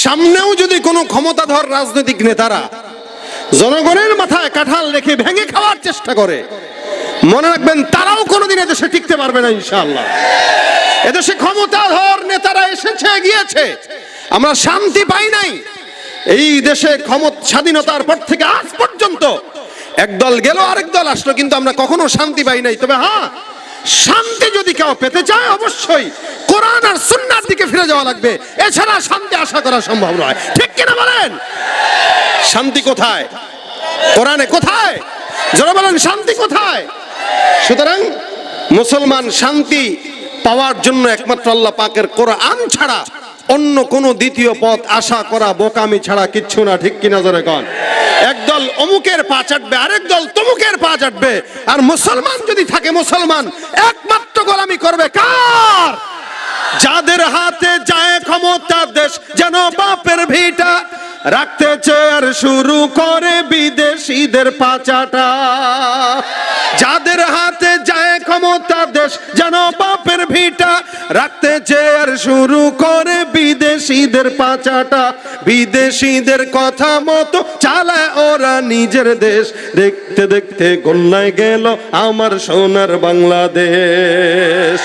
সামনেও যদি কোনো ক্ষমতাধর রাজনৈতিক নেতারা জনগণের মাথায় কাঁঠাল রেখে ভেঙে খাওয়ার চেষ্টা করে, মনে রাখবেন তারাও কোনোদিন এদেশে টিকতে পারবে না ইনশাআল্লাহ। এদেশে ক্ষমতাধর নেতারা এসেছে গিয়েছে, আমরা শান্তি পাই নাই। এই দেশে স্বাধীনতার পর থেকে আজ পর্যন্ত একদল গেল আরেক দল আসলো, কিন্তু আমরা কখনো শান্তি পাই নাই। তবে হ্যাঁ, শান্তি যদি কেউ পেতে চায় অবশ্যই কোরআন আর সুন্নাহর দিকে ফিরে যাওয়া লাগবে, এছাড়া শান্তি আশা করা সম্ভব নয়। ঠিক কিনা বলেন? শান্তি কোথায়? কোরআনে কোথায়? যারা বলেন শান্তি কোথায়? সুতরাং মুসলমান শান্তি পাওয়ার জন্য একমাত্র আল্লাহ পাকের কোরআন ছাড়া অন্য কোনো দ্বিতীয় পথ আশা করা বোকামি ছাড়া কিচ্ছু না। ঠিক কিনা জোরে কন? একদল অমুকের পা চাটবে, আরেক দল তমুকের পা চাটবে, আর মুসলমান যদি থাকে মুসলমান একমাত্র গোলামি করবে কার? যাদের হাতে যায় ক্ষমতা, দেশ যেন বাপের ভিটা, রাখতে চেয়ার শুরু করে বিদেশিদের পাচাটা। যাদের হাতে যায় ক্ষমতা, দেশ যেন বাপের ভিটা, রাখতে চেয়ার শুরু করে বিদেশিদের পাচাটা। বিদেশিদের কথা মতো চালায় ওরা নিজের দেশ, দেখতে দেখতে গোল্লায় গেল আমার সোনার বাংলাদেশ।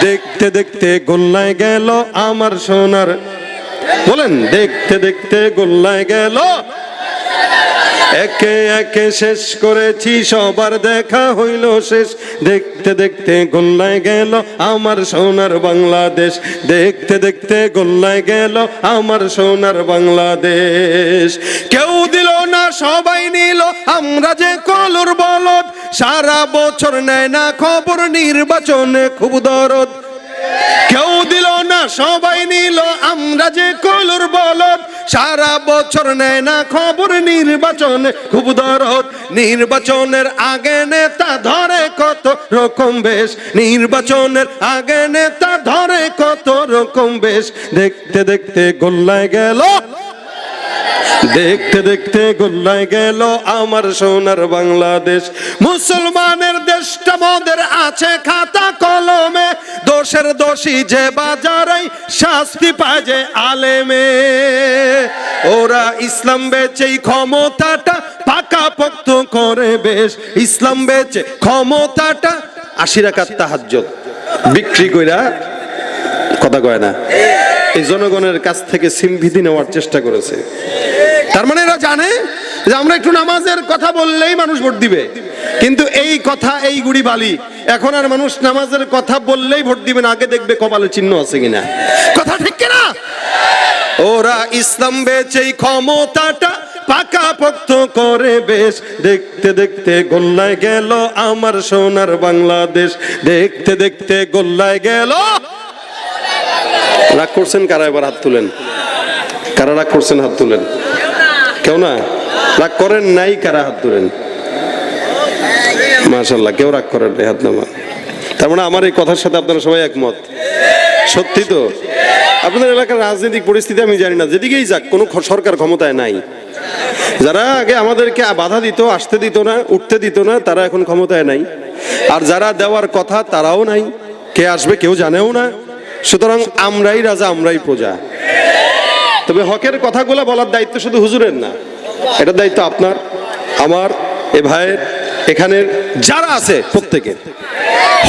দেখতে দেখতে গোল্লায় গেল আমার সোনার, বলেন দেখতে দেখতে গোল্লায় গেল। একে একে শেষ করেছি সবার দেখা হইল শেষ, দেখতে দেখতে গোল্লায় গেল আমার সোনার বাংলাদেশ। দেখতে দেখতে গোল্লায় গেল আমার সোনার বাংলাদেশ। কেউ দিল না সবাই নিল, আমরা যে কলুর বলদ, সারা বছর নেয় না খবর, নির্বাচনে খুব দরদ। কেউ দিল না সবাই নিল, আমরা যে কলুর বলদ, সারা বছর নেয় না খবর, নির্বাচনে খুব দরদ। নির্বাচনের আগে নেতা ধরে কত রকম বেশ, নির্বাচনের আগে নেতা ধরে কত রকম বেশ। দেখতে দেখতে গোল্লায় গেল, দেখতে দেখতে গোল্লায় গেল আমার সোনার বাংলাদেশ। মুসলমানের দেশটা মোদের আছে খাতা কলমে, দোষের দোষী যে বাজারাই শাস্তি পায় যে আলেমে। ওরা ইসলাম বেচেই ক্ষমতাটা পাকাপোক্ত করে বেশ, ইসলাম বেচে ক্ষমতাটা 80 রাকাত তাহাজ্জুদ বিক্রি কইরা, কথা কয় না, এই জনগণের কাছ থেকে সিম্পিতি নেওয়ার চেষ্টা করেছে। তার মানে এরা জানে যে আমরা একটু নামাজের কথা বললেই মানুষ ভোট দিবে, কিন্তু এই কথা এই গুড়ি বালি, এখন আর মানুষ নামাজের কথা বললেই ভোট দিবে না, আগে দেখবে কপালে চিহ্ন আছে কিনা। কথা ঠিক কিনা? ওরা ইসলাম বেচেই ক্ষমতাটা পাকাপোক্ত করে বেশ, দেখতে দেখতে গোল্লায় গেল আমার সোনার বাংলাদেশ। দেখতে দেখতে গোল্লায় গেল। রাগ করছেন কারা? এবার হাত তুলেন। কারা রাগ করছেন? হাত তুলেন। কেউ না? রাগ করেন নাই? কারা? হাত তুলেন। মাশাআল্লাহ, কেউ রাগ করেন নাই, হাত নামান। তার মানে আমার এই কথার সাথে আপনারা সবাই একমত? সত্যি তো? আপনাদের এলাকার রাজনৈতিক পরিস্থিতি আমি জানি না, যেদিকেই যাক কোনো সরকার ক্ষমতায় নাই। যারা আগে আমাদেরকে বাধা দিত, আসতে দিত না, উঠতে দিত না, তারা এখন ক্ষমতায় নাই। আর যারা দেওয়ার কথা তারাও নাই, কে আসবে কেউ জানেও না। সুতরাং আমরাই রাজা, আমরাই প্রজা। তবে হকের কথাগুলো বলার দায়িত্ব শুধু হুজুরের না, এটার দায়িত্ব আপনার, আমার, এ ভাইয়ের, এখানের যারা আছে প্রত্যেকের।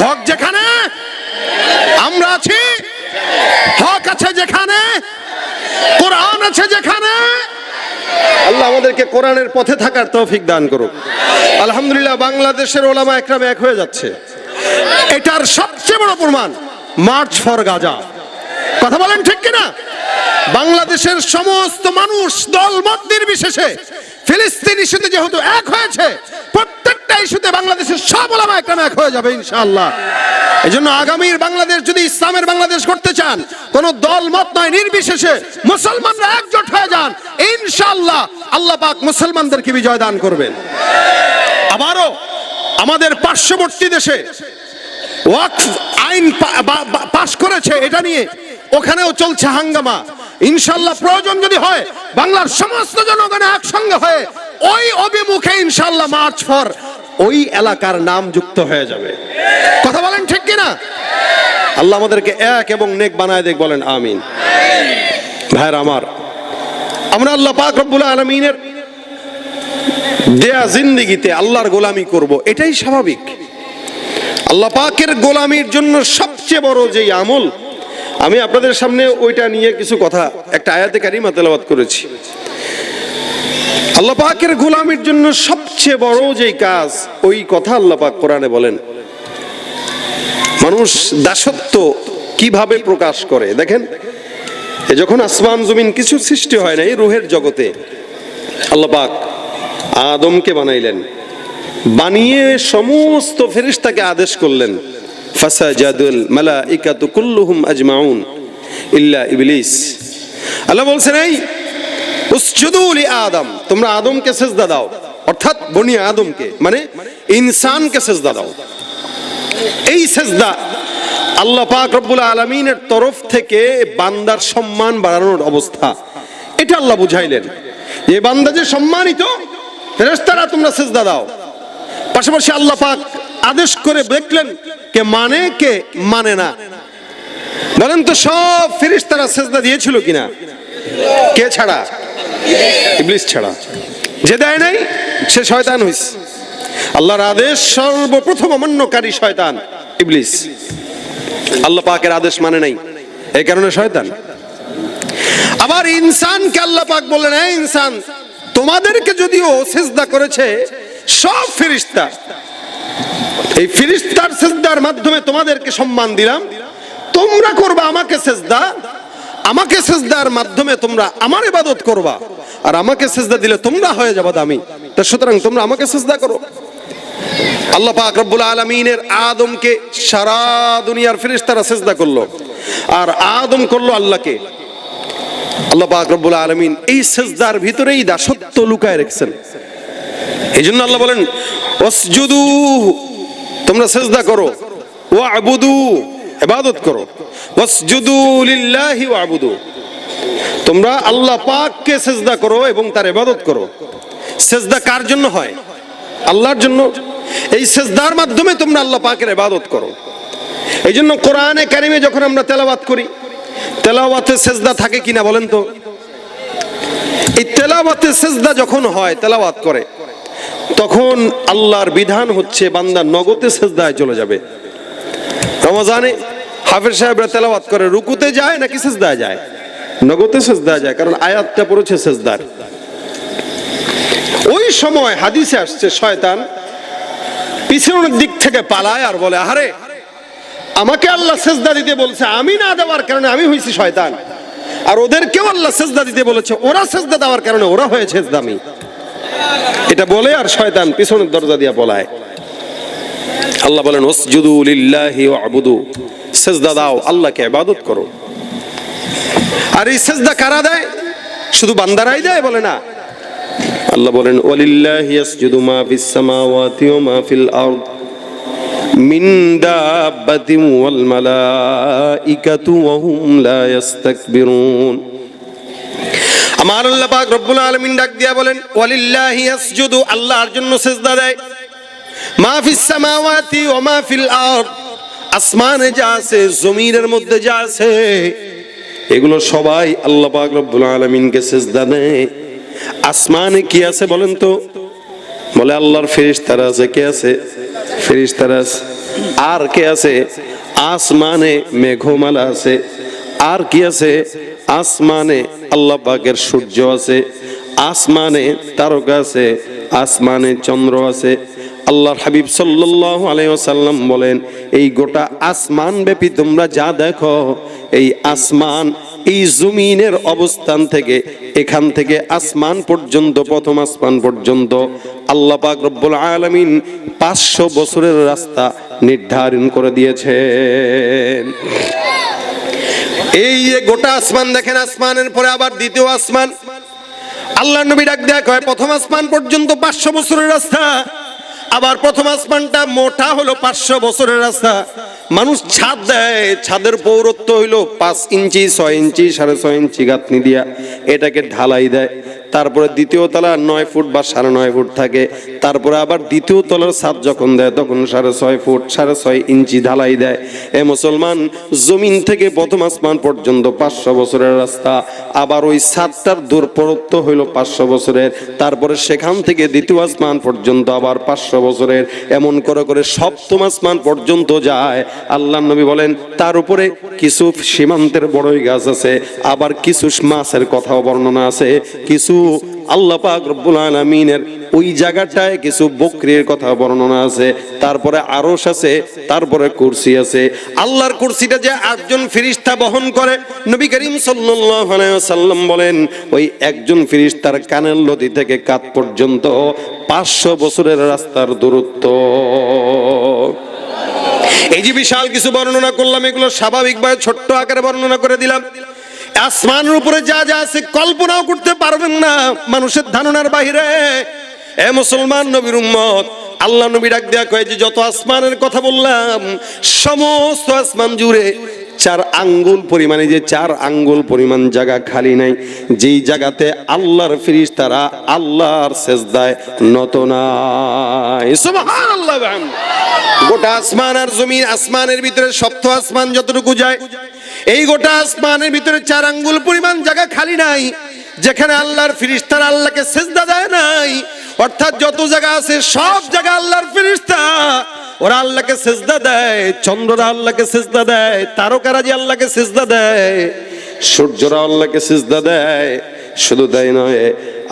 হক যেখানে আমরা আছি, হক আছে যেখানে, কোরআন আছে যেখানে, আল্লাহ আমাদেরকে কোরআনের পথে থাকার তৌফিক দান করুক। আলহামদুলিল্লাহ, বাংলাদেশের ওলামা একরাম এক হয়ে যাচ্ছে। এটার সবচেয়ে বড় প্রমাণ মার্চ ফর গাজা। কথা বলেন ঠিক কিনা? বাংলাদেশের সমস্ত মানুষ দল মত নির্বিশেষে ফিলিস্তিন ইস্যুতে যেহেতু এক হয়েছে, প্রত্যেকটা ইস্যুতে বাংলাদেশের সব ওলামা একরাম এক হয়ে যাবে ইনশাআল্লাহ। এজন্য আগামীর বাংলাদেশ যদি ইসলামের বাংলাদেশ করতে চান, কোন দল মত নয়, নির্বিশেষে মুসলমানরা একজোট হয়ে যান, ইনশাআল্লাহ আল্লাহ পাক মুসলমানদেরকে বিজয় দান করবেন। আবারও আমাদের পার্শ্ববর্তী দেশে ওয়াকফ আইন পাশ করেছে, এটা নিয়ে ওখানেও চলছে হাঙ্গামা। ইনশাআল্লাহ প্রয়োজন যদি হয় বাংলার সমস্ত জনগণ একসঙ্গে হয়ে ওই অভিমুখে ইনশাআল্লাহ মার্চ ফর ওই এলাকার নাম যুক্ত হয়ে যাবে। কথা বলেন ঠিক কিনা? আল্লাহ আমাদেরকে এক এবং নেক বানায় দেখ, বলেন আমিন। ভাইরা আমার, আমরা আল্লাহ পাক রব্বুল আলামিনের দেয়া জিন্দেগিতে আল্লাহর গোলামি করব, এটাই স্বাভাবিক। আল্লাহ পাকের গোলামির জন্য সবচেয়ে বড় যেই আমল, আমি আপনাদের সামনে ওইটা নিয়ে কিছু কথা একটা আয়াতে কারিমা তেলাওয়াত করেছি। আল্লাহ পাকের গোলামির জন্য সবচেয়ে বড় যেই কাজ, ওই কথা আল্লাহ পাক কোরআনে বলেন। মানুষ দাসত্ব কিভাবে প্রকাশ করে দেখেন, যখন আসমান জমিন কিছু সৃষ্টি হয় না, এই রুহের জগতে আল্লাহ পাক আদমকে বানাইলেন, বানিয়ে সমস্ত ফেরেশতাকে আদেশ করলেন, ফাসাজাদুল মালাইকাতু কুল্লুহুম আজমাউন ইল্লা ইবলিস। আল্লাহ বলছেন, এই উসজুদু লি আদম, তোমরা আদমকে সিজদা দাও, অর্থাৎ বনি আদমকে মানে ইনসানকে সিজদা দাও। এই সিজদা আল্লাহ পাক রব্বুল আলামিনের তরফ থেকে বান্দার সম্মান বাড়ানোর অবস্থা, এটা আল্লাহ বুঝাইলেন। এই বান্দা যে সম্মানিত, ফেরেশতারা তোমরা সিজদা দাও। পাশাপাশি আল্লাহ পাক আদেশ করে দেখলেন কে মানে কে মানে না। বলেন তো সব ফেরেশতারা সিজদা দিয়েছিল কিনা? কে ছাড়া? ইবলিস ছাড়া। যে দেয় নাই সে শয়তান হইছে। আল্লাহর আদেশ সর্বপ্রথম অমান্যকারী শয়তান ইবলিস। আল্লাহ পাকের আদেশ মানে নাই, এই কারণে শয়তান। আবার ইনসানকে আল্লাহ পাক বললেন, এই ইনসান, তোমাদেরকে যদিও সিজদা করেছে সব ফেরেশতা, এই ফেরেশতার সিজদার মাধ্যমে তোমাদেরকে সম্মান দিলাম, তোমরা করবা আমাকে সিজদা, আমাকে সিজদার মাধ্যমে তোমরা আমার ইবাদত করবা, আর আমাকে সিজদা দিলে তোমরা হয়ে যাবে দামি। তো সুতরাং তোমরা আমাকে সিজদা করো। আল্লাহ পাক রব্বুল আলামিনের আদমকে সারা দুনিয়ার ফেরেশতারা সিজদা করলো, আর আদম করলো আল্লাহকে। আল্লাহ পাক রব্বুল আলামিন এই সিজদার ভিতরেই দাসত্ব লুকায় রেখেছেন। এই জন্য আল্লাহ বলেন, ওয়াসজুদু, তোমরা সিজদা করো, ওয়া'বুদু, ইবাদত করো। ওয়াসজুদু লিল্লাহি ওয়া'বুদু, তোমরা আল্লাহ পাককে সিজদা করো এবং তার ইবাদত করো। সিজদা কার জন্য হয়? আল্লাহর জন্য। এই সিজদার মাধ্যমে তোমরা আল্লাহ পাকের ইবাদত করো। এই জন্য কোরআনে কারিমে যখন আমরা তেলাওয়াত করি, তেলাওয়াতে সিজদা থাকে কিনা বলেন তো? এই তেলাওয়াতে সিজদা যখন হয়, তেলাওয়াত করে, তখন আল্লাহর বিধান হচ্ছে বান্দা নগদে সিজদায় চলে যাবে। রমজানে হাফেজ সাহেবরা তেলাওয়াত করে, রুকুতে যায় নাকি সিজদায় যায়? নগদে সিজদায় যায়, কারণ আয়াতটা পড়েছে সিজদার। ওই সময় হাদিসে আসছে শয়তান পিছনের দিক থেকে পালায় আর বলে, আরে আমাকে আল্লাহ সিজদা দিতে বলছে, আমি না দেওয়ার কারণে আমি হইছি শয়তান, আর ওদেরকেও আল্লাহ সিজদা দিতে বলেছে, ওরা সিজদা দেওয়ার কারণে ওরা হয়েছে দামি। এটা বলে আর শয়তান পিছনের দরজা দিয়ে পলায়। আল্লাহ বলেন, উসজুদু লিল্লাহি ওয়া'বুদু, সিজদা দাও, আল্লাহকে ইবাদত করো। আর এই সিজদা কারা দেয়? শুধু বান্দারাই দেয় বলে না। আল্লাহ বলেন, ওয়ালিল্লাহি ইয়াসজুদু মা ফিস সামাওয়াতি ওয়া মা ফিল আরদ মিন দাব্বাতিন ওয়াল মালাইকাতু ওয়া হুম লা ইস্তাকবিরুন। আমার আল্লাহ পাক রব্বুল আলামিন ডাক দিয়া বলেন, ওয়ালিল্লাহি ইয়াসজুদু, আল্লাহর জন্য সিজদা দেয়, মা ফিস সামাওয়াতি ওয়া মা ফিল আরদ, আসমানে যা আছে, জমিনের মধ্যে যা আছে, এগুলো সবাই আল্লাহ পাক রব্বুল আলামিনকে সিজদা দেয়। আসমানে কি আছে বলেন তো? বলে আল্লাহর ফেরেশতারা আছে। কে আছে? ফেরেশতারা আছে। আর কে আছে? আসমানে মেঘমালা আছে। আর কি আছে? আসমানে আল্লাহ পাকের সূর্য আছে, আসমানে তারকা আছে, আসমানে চন্দ্র আছে। আল্লাহর হাবিব সাল্লাল্লাহু আলাইহি ওয়াসাল্লাম বলেন, এই গোটা আসমান ব্যাপী তোমরা যা দেখো, এই আসমান, এই জমিনের অবস্থান থেকে, এখান থেকে আসমান পর্যন্ত, প্রথম আসমান পর্যন্ত আল্লাহ পাক রব্বুল আলামিন 500 বছরের রাস্তা নির্ধারণ করে দিয়েছেন। এই যে গোটা আসমান দেখেন, আসমানের পরে আবার দ্বিতীয় আসমান। আল্লাহর নবী ডাক দেয়া কয়, প্রথম আসমান পর্যন্ত 500 বছরের রাস্তা, আবার প্রথম আসমানটা মোটা হলো 500 বছরের রাস্তা। মানুষ ছাদ দেয়, ছাদের পৌরত্ব হইলো 5 ইঞ্চি, 6 ইঞ্চি, 6.5 ইঞ্চি গাঁথনি দিয়া এটাকে ঢালাই দেয়। তারপরে দ্বিতীয় তলা 9 ফুট বা 9.5 ফুট থাকে, তারপরে আবার দ্বিতীয় তলার ছাদ যখন দেয় তখন 6.5 ফুট 6.5 ইঞ্চি ঢালাই দেয়। এ মুসলমান, জমিন থেকে প্রথম আসমান পর্যন্ত 500 বছরের রাস্তা, আবার ওই ছাদটার দূরত্ব হইল 500 বছরের, তারপরে সেখান থেকে দ্বিতীয় আসমান পর্যন্ত আবার 500 বছরের, এমন করে করে সপ্তম আসমান পর্যন্ত যায়। আল্লাহ নবী বলেন তার উপরে কিছু সীমান্তের বড়ই গাছ আছে, আবার কিছু মাছের কথাও বর্ণনা আছে, কিছু আল্লাহ পাক রব্বুল আলামিনের ওই জায়গাটায় কিছু বকরির কথা বর্ণনা আছে, তারপরে আরশ আছে, তারপরে কুরসি আছে। আল্লাহর কুরসিটা যে 8 জন ফেরেশতা বহন করে, নবী করিম সাল্লাল্লাহু আলাইহি ওয়াসাল্লাম বলেন ওই একজন ফেরেশতার কানের লতি থেকে কাঁধ পর্যন্ত 500 বছরের রাস্তার দূরত্ব। এই যে বিশাল কিছু বর্ণনা করলাম, এগুলো স্বাভাবিকভাবে ছোট্ট আকারে বর্ণনা করে দিলাম। আসমানের উপরে যা যা আছে কল্পনাও করতে পারবেন না, মানুষের ধারণার বাইরে। এ মুসলমান নবীর উম্মত, আল্লাহ নবী ডাক দেয়া কয় যে যত আসমানের কথা বললাম, সমস্ত আসমান জুড়ে 4 আঙ্গুল পরিমাণে, যে 4 আঙ্গুল পরিমাণ জায়গা খালি নাই, যেই জায়গাতে আল্লাহর ফেরেশতারা আল্লাহর সেজদায় নত নাই। সুবহানাল্লাহ। গোটা আসমান আর জমিন, আসমানের ভিতরে সপ্ত আসমান যতটুকু যায়, এই গোটা আসমানের ভিতরে 4 আঙ্গুল পরিমাণ জায়গা খালি নাই যেখানে আল্লাহর ফেরেশতারা আল্লাহকে সেজদা দেয় নাই। অর্থাৎ যত জায়গা আছে সব জায়গা আল্লাহর ফেরেশতা ওরা আল্লাহকে সেজদা দেয়। চন্দ্ররা আল্লাহকে সেজদা দেয়, তারকারা যে আল্লাহকে সেজদা দেয়, সূর্যরা আল্লাহকে সেজদা দেয়। শুধু তাই নয়,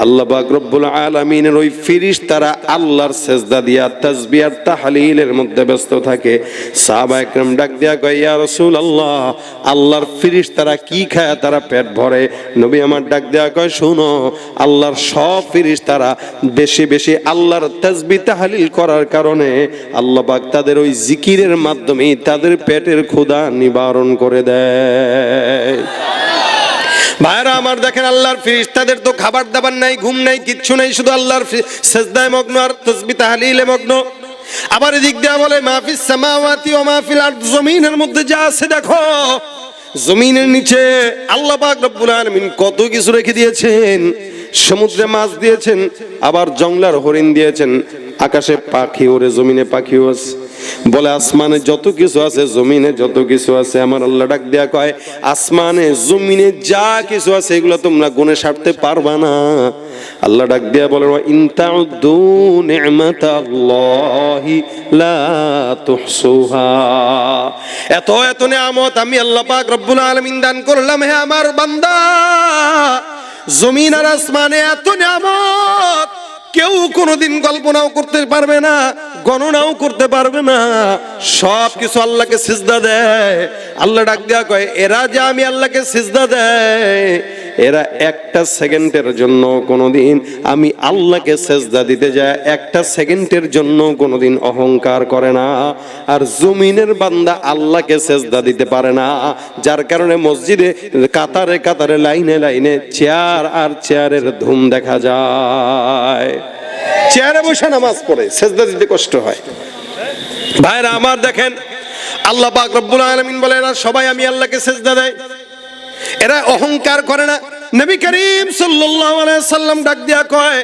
আল্লাহ পাক রব্বুল আলামিনের ওই ফেরেশতারা আল্লাহর সেজদা দিয়া তাসবিহ আর তাহলিলের মধ্যে ব্যস্ত থাকে। সাহাবা একরাম ডাক দিয়া কয়, ইয়া রাসূলুল্লাহ, আল্লাহর ফেরেশতারা কি খায় তারা পেট ভরে? নবী আমার ডাক দিয়া কয়, শুনো, আল্লাহর সব ফেরেশতারা বেশি বেশি আল্লাহর তাসবিহ তাহলিল করার কারণে আল্লাহ পাক তাদের ওই জিকিরের মাধ্যমে তাদের পেটের ক্ষুধা নিবারণ করে দেয়। ভাইরা আমার, দেখেন আল্লাহর ফেরেশতাদের তো খাবার দাবার নাই, ঘুম নাই, কিচ্ছু নাই, শুধু আল্লাহর সেজদায় মগ্ন আর তাসবিহ তাহলিলে মগ্ন। আবার এদিক দিয়ে বলে মাফিস সামাওয়াতি ওয়া মাফিল আরদ, জমিনের মধ্যে যা আছে দেখো, জমিনের নিচে আল্লাহ পাক রব্বুল আলামিন কত কিছু রেখে দিয়েছেন। সমুদ্রে মাছ দিয়েছেন, আবার জঙ্গলার হরিণ দিয়েছেন, আকাশে পাখি ওরে, জমিনে পাখিও আছে। বলে আসমানে যত কিছু আছে, জমিনে যত কিছু আছে। আমার আল্লাহ ডাক দেয়া কয়, আসমানে জমিনে যা কিছু আছে এগুলো তোমরা গুণে সারতে পারবা না। আল্লাহ ডাক দেয়া বলে, ইন তাউদ্দু নি'মাতাল্লাহি লা তুহসুহা। এত এত নিয়ামত আমি আল্লাহ পাক রব্বুল আলামিন দান করলাম হে আমার বান্দা। জমিন আর আসমানে এত নিয়ামত কেউ কোনোদিন কল্পনাও করতে পারবে না, গণনাও করতে পারবে না। সব কিছু আল্লাহকে সিজদা দেয়। আল্লাহ ডাক দেয়া কয়, এরা যে আমি আল্লাহকে সিজদা দেয়, এরা একটা সেকেন্ডের জন্য কোনোদিন আমি আল্লাহকে সেজদা দিতে যায় একটা সেকেন্ডের জন্য কোনোদিন অহংকার করে না। আর জমিনের বান্দা আল্লাহকে সেজদা দিতে পারে না, যার কারণে মসজিদে কাতারে কাতারে লাইনে লাইনে চেয়ার আর চেয়ারের ধুম দেখা যায়। চেয়ারে বসে নামাজ পড়ে, সেজদা দিতে কষ্ট হয়। ভাইরা আমার, দেখেন আল্লাহ পাক রব্বুল আলামিন বলে, এরা সবাই আমি আল্লাহকে সেজদা দেয়, এরা অহংকার করে না। নবী করিম সাল্লাল্লাহু আলাইহি সাল্লাম ডাক দিয়া কয়,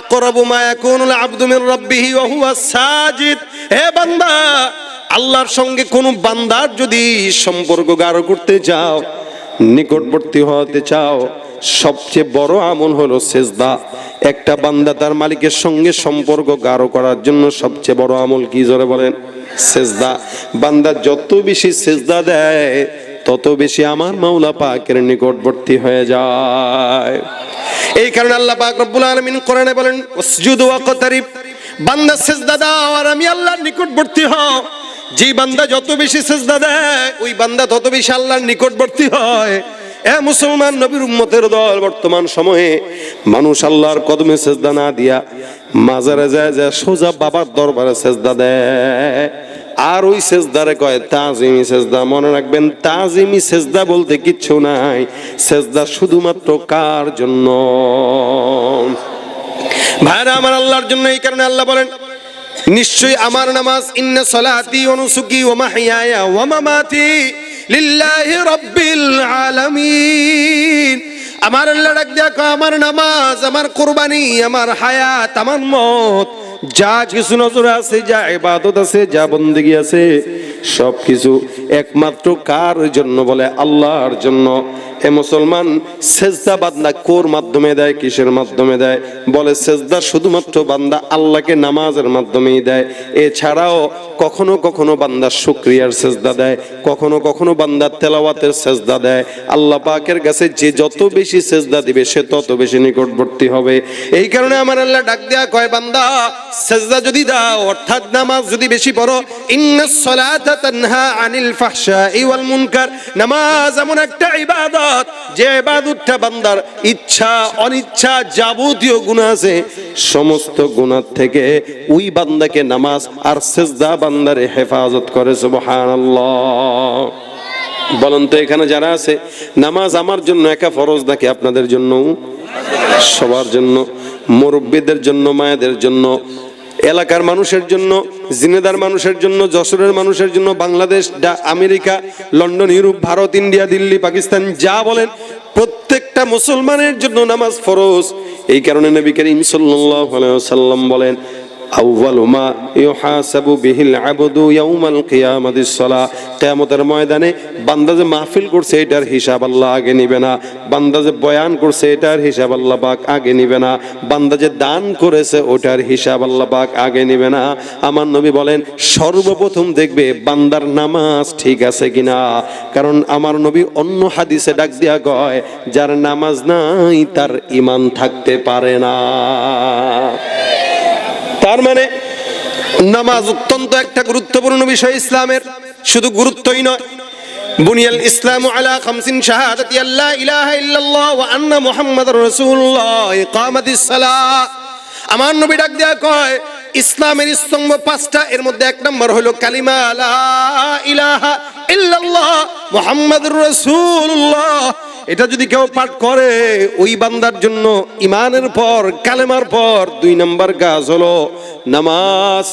আকরাবু মা ইয়াকুনুল আবদু মির রাব্বিহি ওয়া হুয়া সাজিদ। হে বান্দা, আল্লাহর সঙ্গে কোন বান্দার যদি সম্পর্ক গাঢ় করতে চাও, নিকটবর্তী হতে চাও, সবচেয়ে বড় আমল হলো সেজদা। একটা বান্দা তার মালিকের সঙ্গে সম্পর্ক গাঢ় করার জন্য সবচেয়ে বড় আমল কি, জোরে বলেন? সেজদা। বান্দা যত বেশি সেজদা দেয় তত বেশি আমার মাওলা পাকের নিকটবর্তী হয়ে যায়। এই কারণে আল্লাহ পাক রব্বুল আলামিন কোরআনে বলেন, উসজুদু ওয়াকতারিব, বান্দা সেজদা দাও আর আমি আল্লাহর নিকটবর্তী হও। যে বান্দা যত বেশি সেজদা দেয় ওই বান্দা তত বেশি আল্লাহর নিকটবর্তী হয়। এ মুসলমান নবীর উম্মতের দল, বর্তমান সময়ে মানুষ আল্লাহর কদমে সেজদা না দিয়া মাজারে যায় যায় সোজা বাবার দরবারে সেজদা দেয়। আর ওই সেজদারে কয় তাজিমি সেজদা। মনে রাখবেন, তাজিমি সেজদা বলতে কিচ্ছু নাই। সেজদা শুধুমাত্র কার জন্য? ভাইরা আমার, আল্লাহর জন্য। এই কারণে আল্লাহ বলেন, নিশ্চয়ই আমার নামাজ, ইন্না সলাতি ওয়া নুসুকি ওয়া মাহইয়ায়া ওয়া মামাতি লিল্লাহি রাব্বিল আলামিন। আমার আল্লাহ ডাক দিয়া কয় আমার নামাজ, আমার কুরবানি, আমার হায়াত, আমার মত, যা কিছু নজরে আছে, যা ইবাদত আছে, যা বন্দেগী আছে, সবকিছু একমাত্র কার জন্য? বলে আল্লাহর জন্য। এ মুসলমান, সেজদা বান্দা কোর মাধ্যমে দেয়? কিসের মাধ্যমে দেয়? বলে সেজদা শুধুমাত্র বান্দা আল্লাহকে নামাজের মাধ্যমেই দেয়। এছাড়াও কখনো কখনো বান্দা শুকরিয়ার সেজদা দেয়, কখনো কখনো বান্দা তেলাওয়াতের সেজদা দেয়। আল্লাহ পাকের কাছে যে যত বেশি সেজদা দিবে সে তত বেশি নিকটবর্তী হবে। এই কারণে আমার আল্লাহ ডাক দেয়া কয়, বান্দা সেজদা যদি দাও, অর্থাৎ নামাজ যদি বেশি পড়ো, ইন্নাস সালাতা তানহা আনিল ফাহশাই ওয়াল মুনকার, নামাজ এমন একটা ইবাদত যে ইবাদতটা বান্দার ইচ্ছা অনিচ্ছা যাবতীয় গুনাহ আছে সমস্ত গুনাহ থেকে ওই বান্দাকে নামাজ আর সেজদা বান্দারে হেফাজত করে। সুবহানাল্লাহ। বলেন তো এখানে যারা আছে, নামাজ আমার জন্য একা ফরজ নাকি আপনাদের জন্য? সবার জন্য, মুরব্বীদের জন্য, মায়েদের জন্য, এলাকার মানুষের জন্য, জিনেদার মানুষের জন্য, যশোরের মানুষের জন্য, Bangladesh, America, London, Europe, Bharat, India, Delhi, Pakistan, যা বলেন প্রত্যেকটা মুসলমানের জন্য নামাজ ফরজ। এই কারণে নবী করিম সাল্লাল্লাহু আলাইহি ওয়াসাল্লাম বলেন, আউয়ালু মা ইউহাসাবু বিহিল আবদু ইয়াউমাল কিয়ামাতিস সালাহ, কিয়ামতের ময়দানে বান্দা যে মাহফিল করছে এটার হিসাব আল্লাহ আগে নিবে না, বান্দা যে বয়ান করছে এটার হিসাব আল্লাহ পাক আগে নিবে না, বান্দা যে দান করেছে ওটার হিসাব আল্লাহ পাক আগে নিবে না। আমার নবী বলেন সর্বপ্রথম দেখবে বান্দার নামাজ ঠিক আছে কিনা। কারণ আমার নবী অন্য হাদিসে ডাক দিয়া কয়, যার নামাজ নাই তার ঈমান থাকতে পারে না। তার মানে নামাজ অত্যন্ত একটা গুরুত্বপূর্ণ বিষয় ইসলামের। শুধু গুরুত্বই নয়, বুনিয়াল ইসলামু আলা খামসিন শাহাদাতি আল্লা ইলাহা ইল্লাল্লাহ ওয়া আন্না মুহাম্মাদুর রাসূলুল্লাহ, ইকামাতিস সালাহ। আমার নবী ডাক দেয়া কয় ইসলামের স্তম্ভ পাঁচটা, এর মধ্যে এক নম্বর হলো কালিমা লা ইলাহা ইল্লাল্লাহ মুহাম্মাদুর রাসূলুল্লাহ। এটা যদি কেউ পাঠ করে ওই বান্দার জন্য ইমানের পর কালেমার পর 2 নম্বর কাজ হলো নামাজ।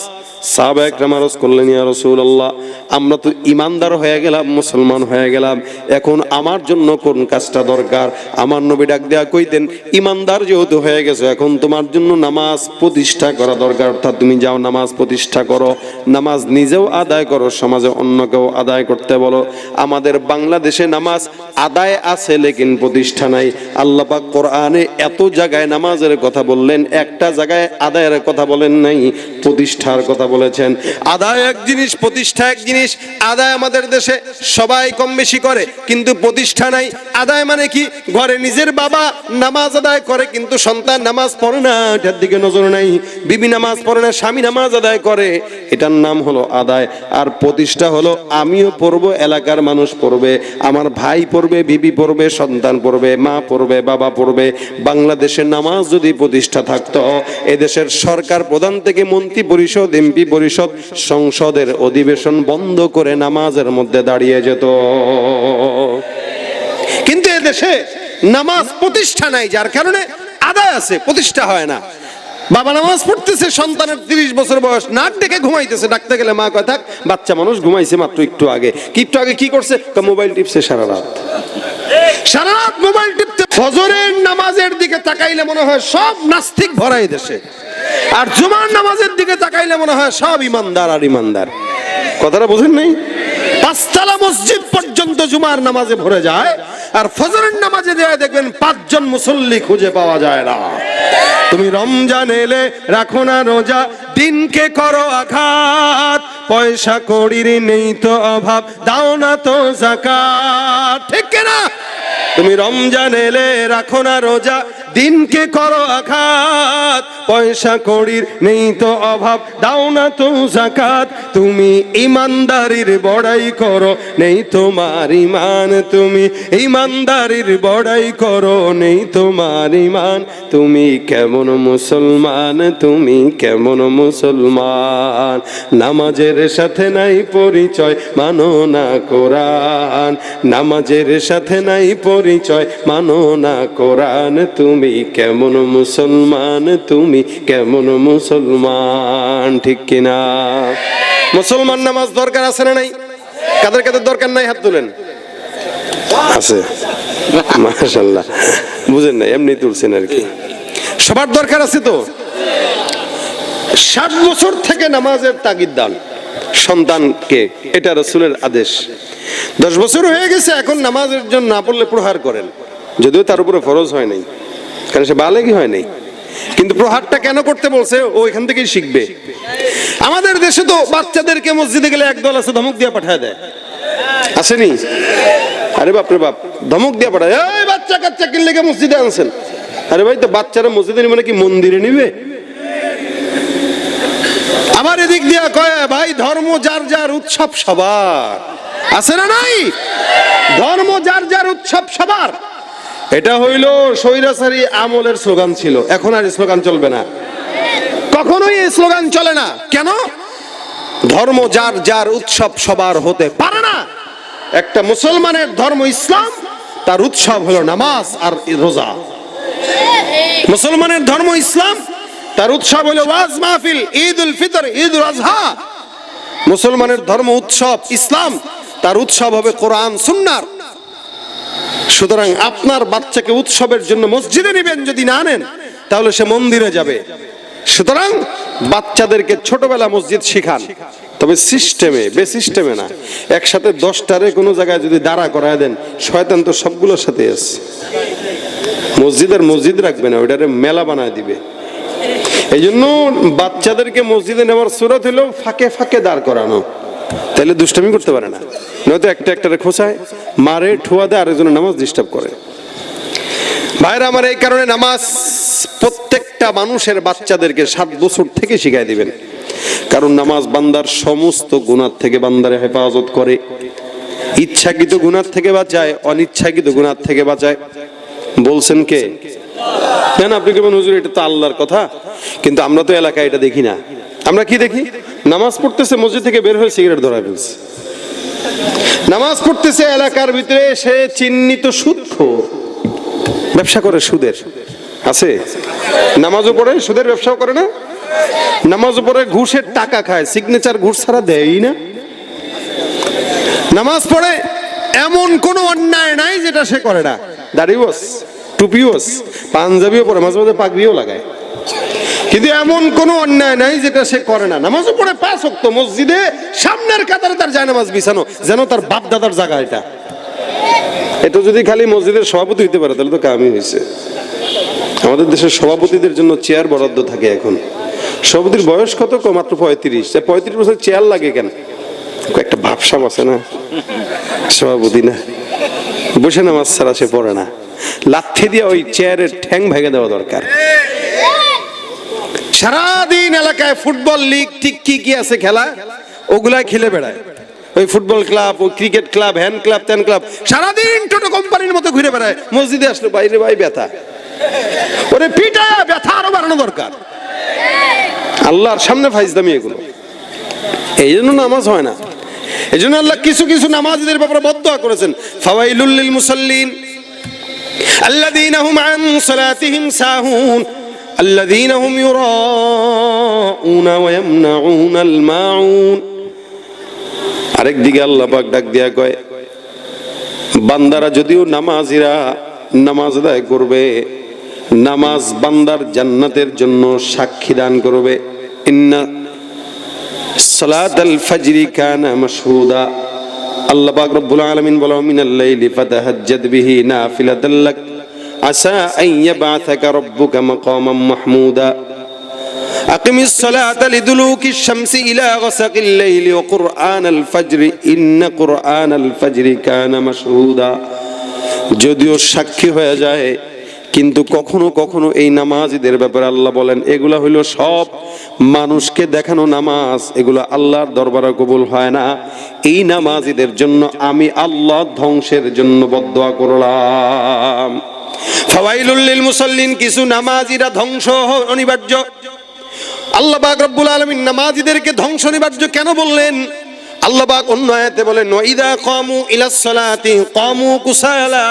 সাহাবায়ে কেরাম আরজ করলেন, ইয়া রাসূলুল্লাহ, আমরা তো ইমানদার হয়ে গেলাম, মুসলমান হয়ে গেলাম, এখন আমার জন্য কোন কাজটা দরকার? আমার নবী ডাক দেয়া কইতেন, ইমানদার যেহেতু হয়ে গেছো, এখন তোমার জন্য নামাজ প্রতিষ্ঠা করা দরকার। অর্থাৎ তুমি যাও নামাজ প্রতিষ্ঠা করো, নামাজ নিজেও আদায় করো, সমাজে অন্যকেও আদায় করতে বলো। আমাদের বাংলাদেশে নামাজ আদায় আছে লেকিন প্রতিষ্ঠা নাই। আল্লাহ পাক কোরআনে এত জায়গায় নামাজের কথা বললেন, একটা জায়গায় আদায়ের কথা বলেন নাই, প্রতিষ্ঠার কথা বলেছেন। আদায় এক জিনিস, প্রতিষ্ঠা এক জিনিস। আদায় আমাদের দেশে সবাই কম বেশি করে, কিন্তু প্রতিষ্ঠা নাই। আদায় মানে কি? ঘরে নিজের বাবা নামাজ আদায় করে কিন্তু সন্তান নামাজ পড়ে না, এটার দিকে নজর নাই। বিবি নামাজ পড়ে না, স্বামী নামাজ আদায় করে, এটার নাম হলো আদায়। আর প্রতিষ্ঠা হলো আমিও পড়বো, এলাকার মানুষ পড়বে, আমার ভাই পড়বে, বিবি পড়বে, সন্তান পড়বে, মা পড়বে, বাবা পড়বে। বাংলাদেশের নামাজ যদি প্রতিষ্ঠা থাকতো, এদেশের সরকার প্রধান থেকে মন্ত্রী পরিষদ, এমপি পরিষদ, সংসদের অধিবেশন বন্ধ করে নামাজের মধ্যে দাঁড়িয়ে যেত। কিন্তু এদেশে নামাজ প্রতিষ্ঠা নাই, যার কারণে আদায় আছে, প্রতিষ্ঠা হয় না। বাবা নামাজ পড়তেছে, সন্তানের 30 বছর বয়স, নাক ডেকে ঘুমাইতেছে, ডাকতে গেলে মা কয় থাক, বাচ্চা মানুষ ঘুমাইছে মাত্র একটু আগে। একটু আগে কি করছে? মোবাইল টিপছে সারা রাত, সারা রাত মোবাইল টিপতে। ফজরের নামাজের দিকে তাকাইলে মনে হয় সব নাস্তিক ভরা এই দেশে, আর জুমার নামাজের দিকে তাকাইলে মনে হয় সব ইমানদার আর ইমানদার। কথাটা বুঝেন নাই? 5 তলা মসজিদ পর্যন্ত জুমার নামাজে ভরে যায়, আর ফজরের নামাজে দেয়া দেখবেন 5 জন মুসল্লি খুঁজে পাওয়া যায় না। তুমি রমজান এলে রাখো না রোজা, দিনকে করো আঘাত, পয়সা কড়ির নেই তো অভাব, দাও না তো যাকাত। ঠিক কিনা? তুমি রমজান এলে রাখো না রোজা, দিনকে করো আঘাত, পয়সা কড়ির নেই তো অভাব, দাও না তো যাকাত। তুমি ইমানদারির বড়াই করো, নেই তোমার ইমান, তুমি ইমানদারির বড়াই করো, নেই তোমার ইমান। তুমি কেমন মুসলমান, তুমি কেমন মুসলমান? নামাজের সাথে নাই পরিচয়, মানো না কোরআন, নামাজের সাথে নাই পরিচয়, মানো না কোরআন। তুমি কেমন মুসলমান, তুমি কেমন মুসলমান? ঠিক কিনা? মুসলমান নামাজ দরকার আছে না নাই? কাদের কাদের দরকার নাই হাত তুলেন। আছে। মাশাআল্লাহ, বুঝেন না, এমনি তুলছেন আর কি। সবার দরকার আছে তো। 60 বছর থেকে নামাজের তাগিদ দান সন্তানকে, এটা রাসূলের আদেশ। 10 বছর হয়ে গেছে, এখন নামাজের জন্য না পড়লে প্রহার করেন, যদিও তার উপরে ফরজ হয় নাই, কারণ সে বালেগী হয় নাই, কিন্তু প্রহারটা কেন করতে বলছে ও এখান থেকেই শিখবে। আমাদের দেশে তো বাচ্চাদেরকে মসজিদে গেলে একদল আছে ধমক দিয়ে পাঠায় দেয়, আসেনি? আরে বাপ রে বাপ, ধমক দিয়ে পাঠায়, এই বাচ্চা কাচ্চা কিনলে কে মসজিদে আনছেন? আরে ভাই, তো বাচ্চারা মসজিদে নিবে নাকি মন্দিরে নিবে? আমার এদিক দিয়ে কয়, ভাই ধর্ম যার যার, উৎসব সবার, আছে না নাই? ধর্ম যার যার, উৎসব সবার। এটা হইল স্বৈরাচারী আমলের স্লোগান ছিল, এখন আর স্লোগান চলবে না, কখনোই এই স্লোগান চলে না। কেন? ধর্ম যার যার, উৎসব সবার হতে পারে না। একটা মুসলমানের ধর্ম ইসলাম, তার উৎসব হলো নামাজ আর রোজা। মুসলমানের ধর্ম ইসলাম, তার উৎসব হলো ওয়াজ মাহফিল, ঈদ উল ফিতর, ঈদ উল আজহা। মুসলমানের ধর্ম উৎসব ইসলাম, তার উৎসব হবে কোরআন সুন্নাহ। সুতরাং আপনার বাচ্চাকে উৎসবের জন্য মসজিদে নেবেন, যদি না নেন তাহলে সে মন্দিরে যাবে। সুতরাং বাচ্চাদেরকে ছোটবেলা মসজিদ শিখান, তবে সিস্টেমে, বেসিস্টেমে না। একসাথে 10টারে কোনো জায়গায় যদি দাঁড়া করায় দেন, শয়তান তো সবগুলোর সাথে আছে। মসজিদের মসজিদ রাখবে না, ওইটারে মেলা বানায় দিবে। এই জন্য বাচ্চাদেরকে মসজিদে নেওয়ার সুরত হলো ফাঁকে ফাঁকে দাঁড় করানো, তাহলে দুষ্টামি করতে পারে না। নয়তো একটা একটারে খোঁচায়, মারে, ঠুয়া দেয়, আরেকজনের নামাজ ডিস্টার্ব করে। ভাইরা আমার, এই কারণে নামাজ প্রত্যেকটা মানুষের বাচ্চাদেরকে 7 বছর থেকে শিখাই দিবেন। কারণ নামাজ বান্দার সমস্ত গুনাহ থেকে বান্দারে হেফাজত করে, ইচ্ছাকৃত গুনাহ থেকে বাঁচায়, অনিচ্ছাকৃত গুনাহ থেকে বাঁচায়। বলছেন কে? কেন আপনি কেমন হুজুর, এটা তো আল্লাহর কথা, কিন্তু আমরা তো এলাকায় এটা দেখি না। আমরা কি দেখি? নামাজ পড়তেছে, মসজিদ থেকে বের হয়ে সিগারেট ধরায় ফেলছে। নামাজ পড়তেছে, এলাকার ভিতরে সে চিহ্নিত সুদখোর, ব্যবসা করে সুদের, আছে। নামাজও পড়ে, সুদের ব্যবসাও করে না। নামাজও পড়ে, ঘুষের টাকা খায়, সিগনেচার ঘুষ ছাড়া দেয়ই না। নামাজ পড়ে, এমন কোনো অন্যায় নাই যেটা সে করে না। দাড়িওয়াস, টুপিওয়াস, পাঞ্জাবিও পরে, মাঝে মাঝে পাগড়িও লাগায়, কিন্তু এমন কোনো অন্যায় নাই যেটা সে করে না। নামাজও পড়ে 5 ওয়াক্ত, মসজিদে সামনের কাতারে তার জায়নামাজ বিছানো, যেন তার বাপ দাদার জায়গা এটা। এটা যদি খালি মসজিদের সভাপতি হইতে পারে তাহলে তো কামই হয়েছে। আমাদের দেশের সভাপতিদের জন্য চেয়ার বরাদ্দ থাকে এখন। সভাপতির বয়স কত? মাত্র 35। 35 বছর চেয়ার লাগে কেন? একটা ভাবসাব আছে না, সভাপতি না, বসে নামাজ ছাড়া সে পড়ে না, লাথি দিয়ে ওই চেয়ারের ঠ্যাং ভেঙে দেওয়া দরকার। সারাদিন এলাকায় ফুটবল লিগ, ঠিক কি কি আছে খেলা, ওগুলা খেলে বেড়ায়। ওই ফুটবল ক্লাব, ওই ক্রিকেট ক্লাব, হ্যান্ড ক্লাব, ত্যান ক্লাব, সারাদিন টোটো কোম্পানির মতো ঘুরে বেড়ায়। মসজিদে আসলো, বাইরে ভাই ব্যথা, ওরে পিটা, ব্যথা আরো বাড়ানো দরকার। আল্লাহর সামনে ফাইজদামি এগুলো। এই জন্য নামাজ হয় না। এই জন্য আল্লাহ কিছু কিছু নামাজীদের ব্যাপারে বদদোয়া করেছেন, ফাওয়াইলুল লিল মুসাল্লিন আল্লাযীনা হুম আন সালাতিহিম সাহুন আল্লাযীনা হুম ইউরাউনা ওয়া ইয়ামনাউনাল মাউন। আরেক দিকে আল্লাহ পাক ডাক দিয়া কয়, বান্দারা যদিও নামাজিরা নামাজ আদায় করবে, নামাজ বান্দার জান্নাতের জন্য সাক্ষী দান করবে। ইন্না সালাতাল ফাজরি কানা মাশহুদা। আল্লাহ পাক রব্বুল আলামিন বলে, মিনাল লাইলি ফাতাহাজ্জাদ বিহি নাফিলাতাল লাক আসা আন ইয়াবআসাকা রাব্বুকা মাকামান মাহমুদা। আকিমিস সালাতা লিদুলুকিশ শামসি ইলা গাসাকিল লাইলি ওয়া কুরআনাল ফাজরি ইন্না কুরআনাল ফাজরি কানা মাশহুদা। যদিও সাক্ষী হয়ে যায়, কিন্তু কখনো কখনো এই নামাজীদের ব্যাপারে আল্লাহ বলেন, এগুলা হইলো সব মানুষকে দেখানো নামাজ, এগুলো আল্লাহর দরবারে কবুল হয় না। এই নামাজীদের জন্য আমি আল্লাহ ধ্বংসের জন্য বদদোয়া করলাম। ফাওয়াইলুল লিল মুসাল্লিন, কিছু নামাজীরা ধ্বংস অনিবার্য। আল্লাহ পাক রব্বুল আলামিন নামাজীদেরকে ধ্বংস অনিবার্য কেন বললেন? আল্লাহ পাক অন্য আয়াতে বলেন, ওয়াইদা কামু ইলাস সালাতি কামু কুসালা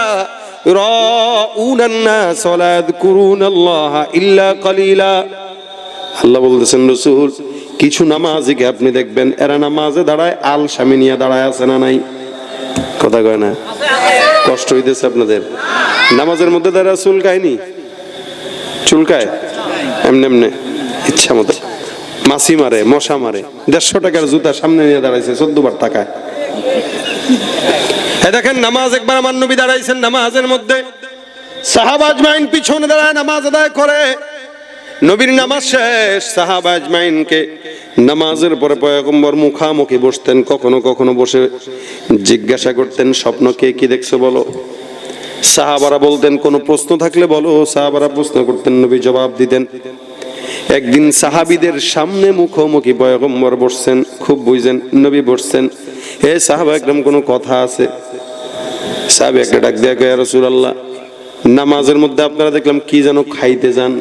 ইউরাউনান নাস ওয়া লা ইয়াযকুরুনাল্লাহা ইল্লা কালিলা। আল্লাহ বলতেছেন, রাসূল, কিছু নামাজীকে আপনি দেখবেন এরা নামাজে দাঁড়ায় আলসামি নিয়ে দাঁড়ায় আছে না নাই? কথা কয় না? কষ্ট হইতেছে আপনাদের? নামাজের মধ্যে তারা চুলকায়নি? চুলকায় এমনি এমনি ইচ্ছা মতো, মাছি মারে, মশা মারে। 150 টাকার জুতা সামনে নিয়ে দাঁড়াইছে 14 বার টাকায়। দেখেন নামাজ একবার আমার নবী দাঁড়াইছেন নামাজের মধ্যে, সাহাবা আজমাইন পিছনে দাঁড়ায় নামাজ আদায় করে। নবীর নামাজ শেষ, সাহাবা আজমাইনকে নামাজের পরে পয়গম্বর মুখামুখি বসতেন, কখনো কখনো বসে জিজ্ঞাসা করতেন স্বপ্ন কে কি দেখছো বলো। সাহাবারা বলতেন কোনো প্রশ্ন থাকলে বলো। সাহাবারা প্রশ্ন করতেন, নবী জবাব দিতেন। একদিন সাহাবীদের সামনে মুখোমুখি পয়গম্বর বসছেন, খুব বুঝছেন, নবী বসছেন। হে সাহাবা একদম কোনো কথা আছে? সাহাবী একটা ডাক দেয়া কয়, ইয়া রাসূলুল্লাহ, নামাজের মধ্যে আপনারা দেখলাম কি যেন খাইতে যান।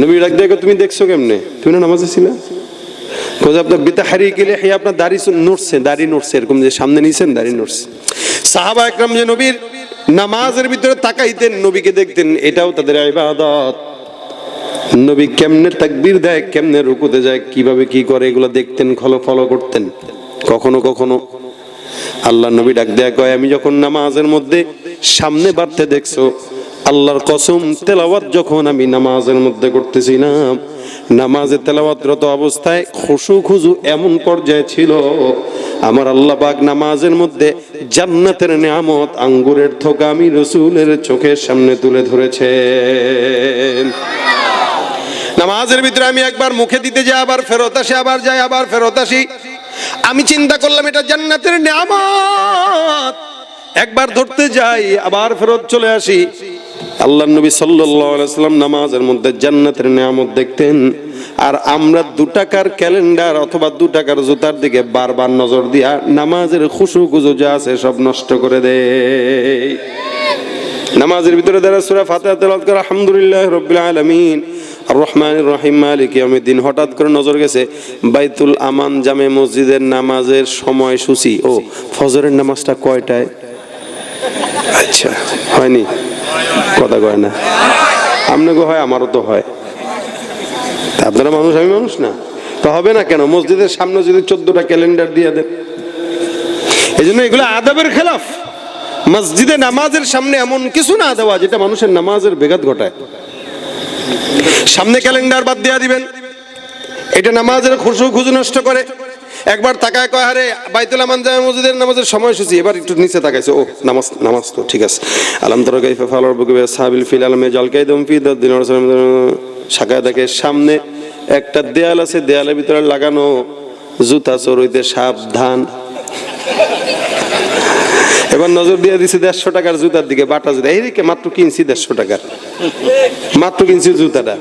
নবী ডাক দেয়া কয়, তুমি দেখছো কেমনে? তুমি না নামাজে ছিলা? কয় আপনার বিতাহরিকিল লিহ্যা, আপনার দাড়ি নড়ছে, দাড়ি নড়ছে, এরকম যে সামনে নিছেন দাড়ি নড়ছে। সাহাবা একরাম যে নবীর নামাজের ভিতরে তাকাইতেন, নবীকে দেখতেন, এটাও তাদের ইবাদত। নবী কেমনে তাকবীর দেয়, কেমনে রুকুতে যায়, কিভাবে কি করে, এগুলো দেখতেন, ফলো করতেন। কখনো কখনো আল্লাহ নবী ডাক দেয়া কয়, আমি যখন নামাজের মধ্যে সামনে বাড়তে দেখছো, আল্লাহর কসম তেলাওয়াত যখন আমি নামাজের মধ্যে করতেছিলাম, নামাজে তেলাওয়াতরত অবস্থায় খুশু খুজু এমন পর্যায়ে ছিল, আমার আল্লাহ পাক নামাজের মধ্যে জান্নাতের নিয়ামত আঙ্গুরের থোকা আমি রাসূলের চোখের সামনে তুলে ধরেছেন। নামাজের ভিতরে আমি একবার মুখে দিতে যাই, আবার ফেরত আসি, আবার যাই, আবার ফেরত আসি। আমি চিন্তা করলাম এটা জান্নাতের নিয়ামত। একবার ধরতে যাই, আবার ফেরত চলে আসি। আল্লাহর নবী সাল্লাল্লাহু আলাইহি ওয়াসাল্লাম নামাজের মধ্যে জান্নাতের নিয়ামত দেখতেন, আর আমরা 2 টাকার ক্যালেন্ডার অথবা 2 টাকার জুতার দিকে বারবার নজর দিয়া নামাজের খুশু খুজু যা আছে সব নষ্ট করে দেই। নামাজের ভিতরে যারা সূরা ফাতিহা তেলাওয়াত করে, আলহামদুলিল্লাহি রাব্বিল আলামিন আর রহমানির রহিম মালিক ইয়াউমিদ্দিন, হঠাৎ করে নজর গেছে বাইতুল আমান জামে মসজিদের নামাজের সময়সূচি। ও ফজরের নামাজটা কয়টায়? আচ্ছা, হয়নি, কথা কয় না। আপনাকে হয়, আমারও তো হয়। আপনারা মানুষ, আমি মানুষ না, তো হবে না কেন? মসজিদের সামনে যদি 14টা ক্যালেন্ডার দিয়ে দেন, এই জন্য এগুলো আদাবের খেলাফ। মসজিদে নামাজের সামনে এমন কিছু না দেওয়া যেটা মানুষের নামাজের বেঘাত ঘটায়। সামনে ক্যালেন্ডার বাদ দিয়ে দিবেন, এটা নামাজের খুশু খুজু নষ্ট করে। একবার তাকায় কয়, আরে বাইতুল আমান জামে মসজিদের নামাজের সময়সূচি, এবার একটু নিচে তাকাইছে, ও নামাজ তো ঠিক আছে। আলাম তারা কাইফা ফাআলা রাব্বুকা বিআসহাবিল ফিল আলাম ইয়াজআল কাইদাহুম ফি দাদ্দিন শাকায় দেখে সামনে একটা দেয়াল আছে, দেয়ালের ভিতরে লাগানো জুতা চোর হইতে সাবধান। এবার নজর দিয়ে দিছে 150 টাকার জুতার দিকে, বাটা জুতা, এইদিকে মাত্র কিনছি 150 টাকার, মাত্র কিনছি জুতাটা।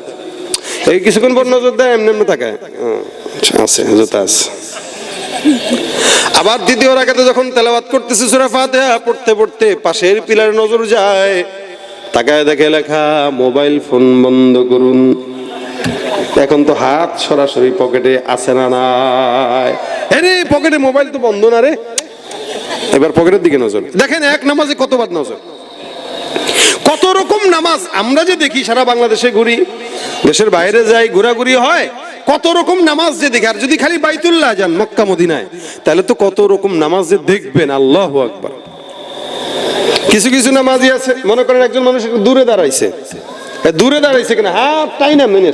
এই কিছুক্ষণ পর নজর দেয়, এমনি এমনি তাকায়, আছে জুতা আছে। আবার দ্বিতীয় রাকাতে যখন তেলাওয়াত করতেছে সূরা ফাতিহা পড়তে পড়তে পাশের পিলারে নজর যায়, তাকায় দেখে লেখা মোবাইল ফোন বন্ধ করুন। এখন তো হাত সরাসরি পকেটে আছে না নাই? আরে পকেটে মোবাইল তো বন্ধ না রে। এবার পকেটের দিকে নজর। দেখেন এক নামাজে কতবার নজর, কত রকম নামাজ আমরা যে দেখি। সারা বাংলাদেশে ঘুরি, দেশের বাইরে যাই, ঘোরাঘুরি হয়, কত রকম নামাজ যে দেখি। আর যদি খালি বাইতুল্লাহ যান, মক্কা মদিনায়, তাহলে তো কত রকম নামাজ যে দেখবেন। আল্লাহু আকবার। কিছু কিছু নামাজি আছে, মনে করেন একজন মানুষ একটু দূরে দাঁড়াইছে, কেন হাতটাই না মেনে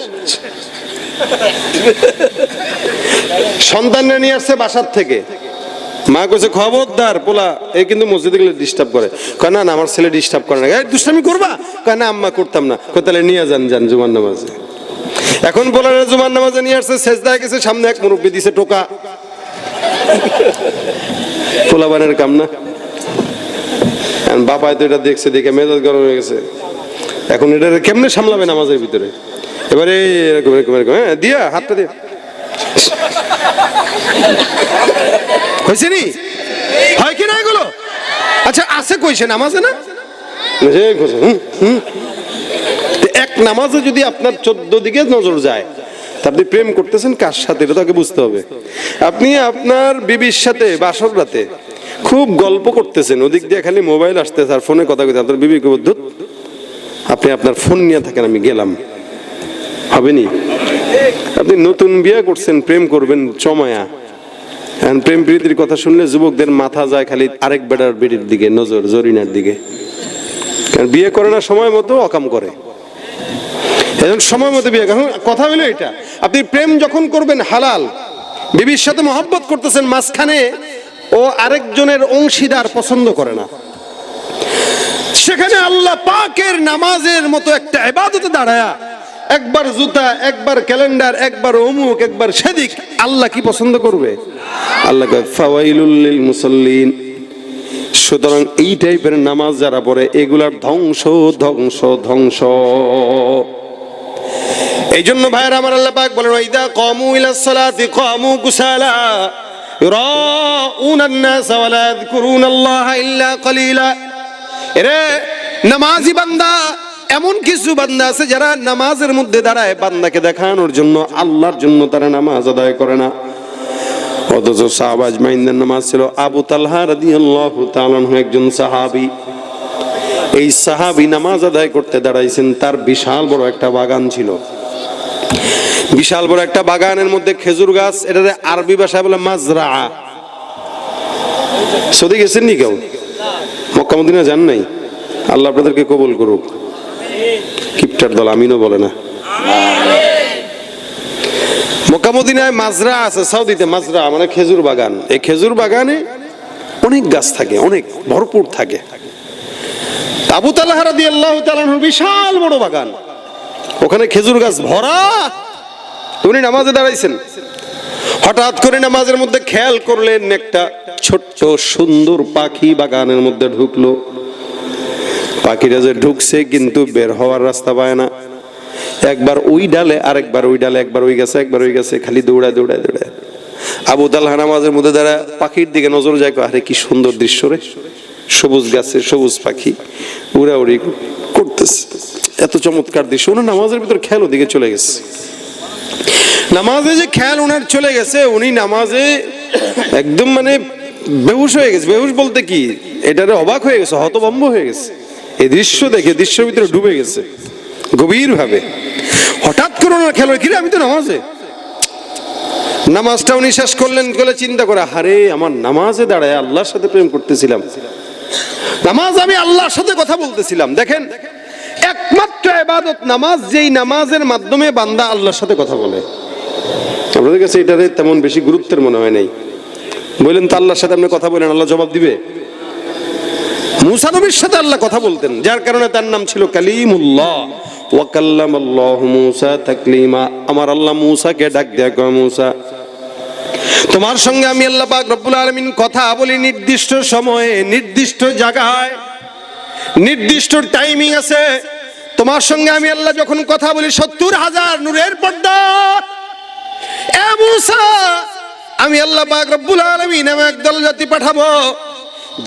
সন্তানরা নিয়ে আসছে বাসার থেকে, মা কইছে খবরদার পোলা এই কিন্তু মসজিদে গেলে ডিস্টার্ব করে। কয় না আমার ছেলে ডিস্টার্ব করে না। দুষ্টামি করবা? কয় না আম্মা করতাম না। কয় তাহলে নিয়ে যান জুমার নামাজে। এখন পোলারে জুমার নামাজে নিয়ে আসছে, সেজদায় গেছে, সামনে এক মুরব্বি দিছে টোকা। পোলাবানের কাম না। বাবা তো এটা দেখছে, দেখে মেজাজ গরম হয়ে গেছে। এখন এটা কেমনে সামলাবে নামাজের ভিতরে? এবারে এরকম এরকম এরকম, হ্যাঁ দিয়া হাতটা দিয়ে হয়েছে নি, হয় কি না এগুলো? আচ্ছা আছে কইছে নামাজে না, এক নামাজে যদি আপনার 14 দিকে নজর যায়, আপনি প্রেম করতেছেন কার সাথে এটা তাকে বুঝতে হবে। আপনি আপনার বিবির সাথে বাসর রাতে খুব গল্প করতেছেন, ওদিক দিয়ে খালি মোবাইল আসতেছে আর ফোনে কথা কইতে, আপনার বিবি কইবে ধুত আপনি আপনার ফোন নিয়ে থাকেন, আমি গেলাম। হবে নি? আপনি নতুন বিয়ে করছেন, প্রেম করবেন চমায়া, এখন প্রেম প্রীতির কথা শুনলে যুবকদের মাথা যায় খালি আরেক বেটার বেটির দিকে, নজর জরিনার দিকে। কারণ বিয়ে করে না সময় মতো, অকাম করে। এখন সময় মতো বিয়ে, এখন কথা হলো এটা, আপনি প্রেম যখন করবেন হালাল, বিবির সাথে মহব্বত করতেছেন, মাঝখানে ও আরেকজনের অংশীদার পছন্দ করে না, সেখানে আল্লাহ পাকের নামাজের মতো একটা ইবাদতে দাঁড়ায়া একবার জুতা, একবার ক্যালেন্ডার, একবার অমুক, একবার সেদিক, আল্লাহ কি পছন্দ করবে? আল্লাহ কয় ফাওয়াইলুল লিল মুসাল্লিন। সুতরাং এই টাইপের নামাজ যারা পড়ে এগুলার ধ্বংস ধ্বংস ধ্বংস। এই জন্য ভাইরা আমার, আল্লাহ পাক বলেন ওয়াইদা কামু ইলাস সালাতি কামু কুসালা ইউরাউনান নাস ওয়া লা ইয়াযকুরুনাল্লাহা ইল্লা কলিলা। এরে নামাজি বান্দা, এমন কিছু বান্দা আছে যারা নামাজের মধ্যে দাঁড়ায় বান্দাকে দেখানোর জন্য, আল্লাহর জন্য তারা নামাজ আদায় করে না। অথচ সাহাবা আজমাইনদের নামাজ ছিল। আবু তালহা রাদিয়াল্লাহু তাআলা আনহু একজন সাহাবী। এই সাহাবী নামাজ আদায় করতে দাঁড়াইছেন, তার বিশাল বড় একটা বাগান ছিল। বিশাল বড় একটা বাগানের মধ্যে খেজুর গাছ, এটাতে আরবি ভাষায় বলে মাজরা। সৌদি গেছেন নি কেউ? মক্কা মদিনা যান নাই? আল্লাহ আপনাদেরকে কবুল করুক। কিপটার দল আমিনও বলে না। মক্কা মদিনায় মাজরা আছে, সৌদিতে মাজরা মানে খেজুর বাগান। এই খেজুর বাগানে অনেক গাছ থাকে, অনেক ভরপুর থাকে। আবু তালহা রাদিয়াল্লাহু তাআলা আনহু বিশাল বড় বাগান, ওখানে খেজুর গাছ ভরা। উনি নামাজে দাঁড়াইছেন, হঠাৎ করে নামাজের মধ্যে খেয়াল করলেন একটা ছোট্ট সুন্দর পাখি বাগানের মধ্যে ঢুকলো। পাখিটা যে ঢুকছে কিন্তু বের হওয়ার রাস্তা পায় না। একবার ওই ডালে, আরেকবার ওই ডালে, একবার ওই গেছে, একবার ওই গেছে, খালি দৌড়ায় দৌড়ায় দৌড়ায়। আবু তালহা নামাজের মধ্যে দাঁড়া পাখির দিকে নজর যায়, আরে কি সুন্দর দৃশ্য রে, সবুজ গাছে সবুজ পাখি উড়াউড়ি করতেছে, এত চমৎকার দৃশ্য। ওনার নামাজের ভিতর খেয়াল ওদিকে চলে গেছে। নামাজে যে খেয়াল ওনার চলে গেছে, উনি নামাজে একদম মানে বেহুশ হয়ে গেছে। বেহুশ বলতে কি, এটারে অবাক হয়ে গেছে, হতভম্ব হয়ে গেছে। এই দৃশ্য দেখে দৃশ্যের ভিতরে ডুবে গেছে গভীর ভাবে। হঠাৎ করে ওনার খেয়াল হলো, কিরে আমি তো নামাজে। নামাজটা উনি শেষ করলেন, বলে চিন্তা করে, আরে আমার নামাজে দাঁড়ায় আল্লাহর সাথে প্রেম করতেছিলাম, নামাজ আমি আল্লাহর সাথে কথা বলতেছিলাম। দেখেন, একমাত্র ইবাদত নামাজ, যেই নামাজের মাধ্যমে বান্দা আল্লাহর সাথে কথা বলে। আপনাদের কাছে এটারে তেমন বেশি গুরুত্বের মনে হয় নাই। বললেন তো আল্লাহর সাথে আপনি কথা বলেন, আল্লাহ জবাব দিবে? মুসা নবীর সাথে আল্লাহ কথা বলতেন, যার কারণে তার নাম ছিল কালিমুল্লাহ। ওয়া কাল্লামাল্লাহু মুসা তাকলিমা। আমার আল্লাহ মুসাকে ডাক দেয়া কয়, মুসা তোমার সঙ্গে আমি আল্লাহ পাক রব্বুল আলামিন কথা বলি নির্দিষ্ট সময়ে, নির্দিষ্ট জায়গায়, নির্দিষ্ট টাইমিং আছে। তোমার সঙ্গে আমি আল্লাহ যখন কথা বলি ৭০,০০০ নূরের পর্দা। এ মুসা, আমি আল্লাহ পাক রব্বুল আলামিন নামে একদল জাতি পাঠাবো,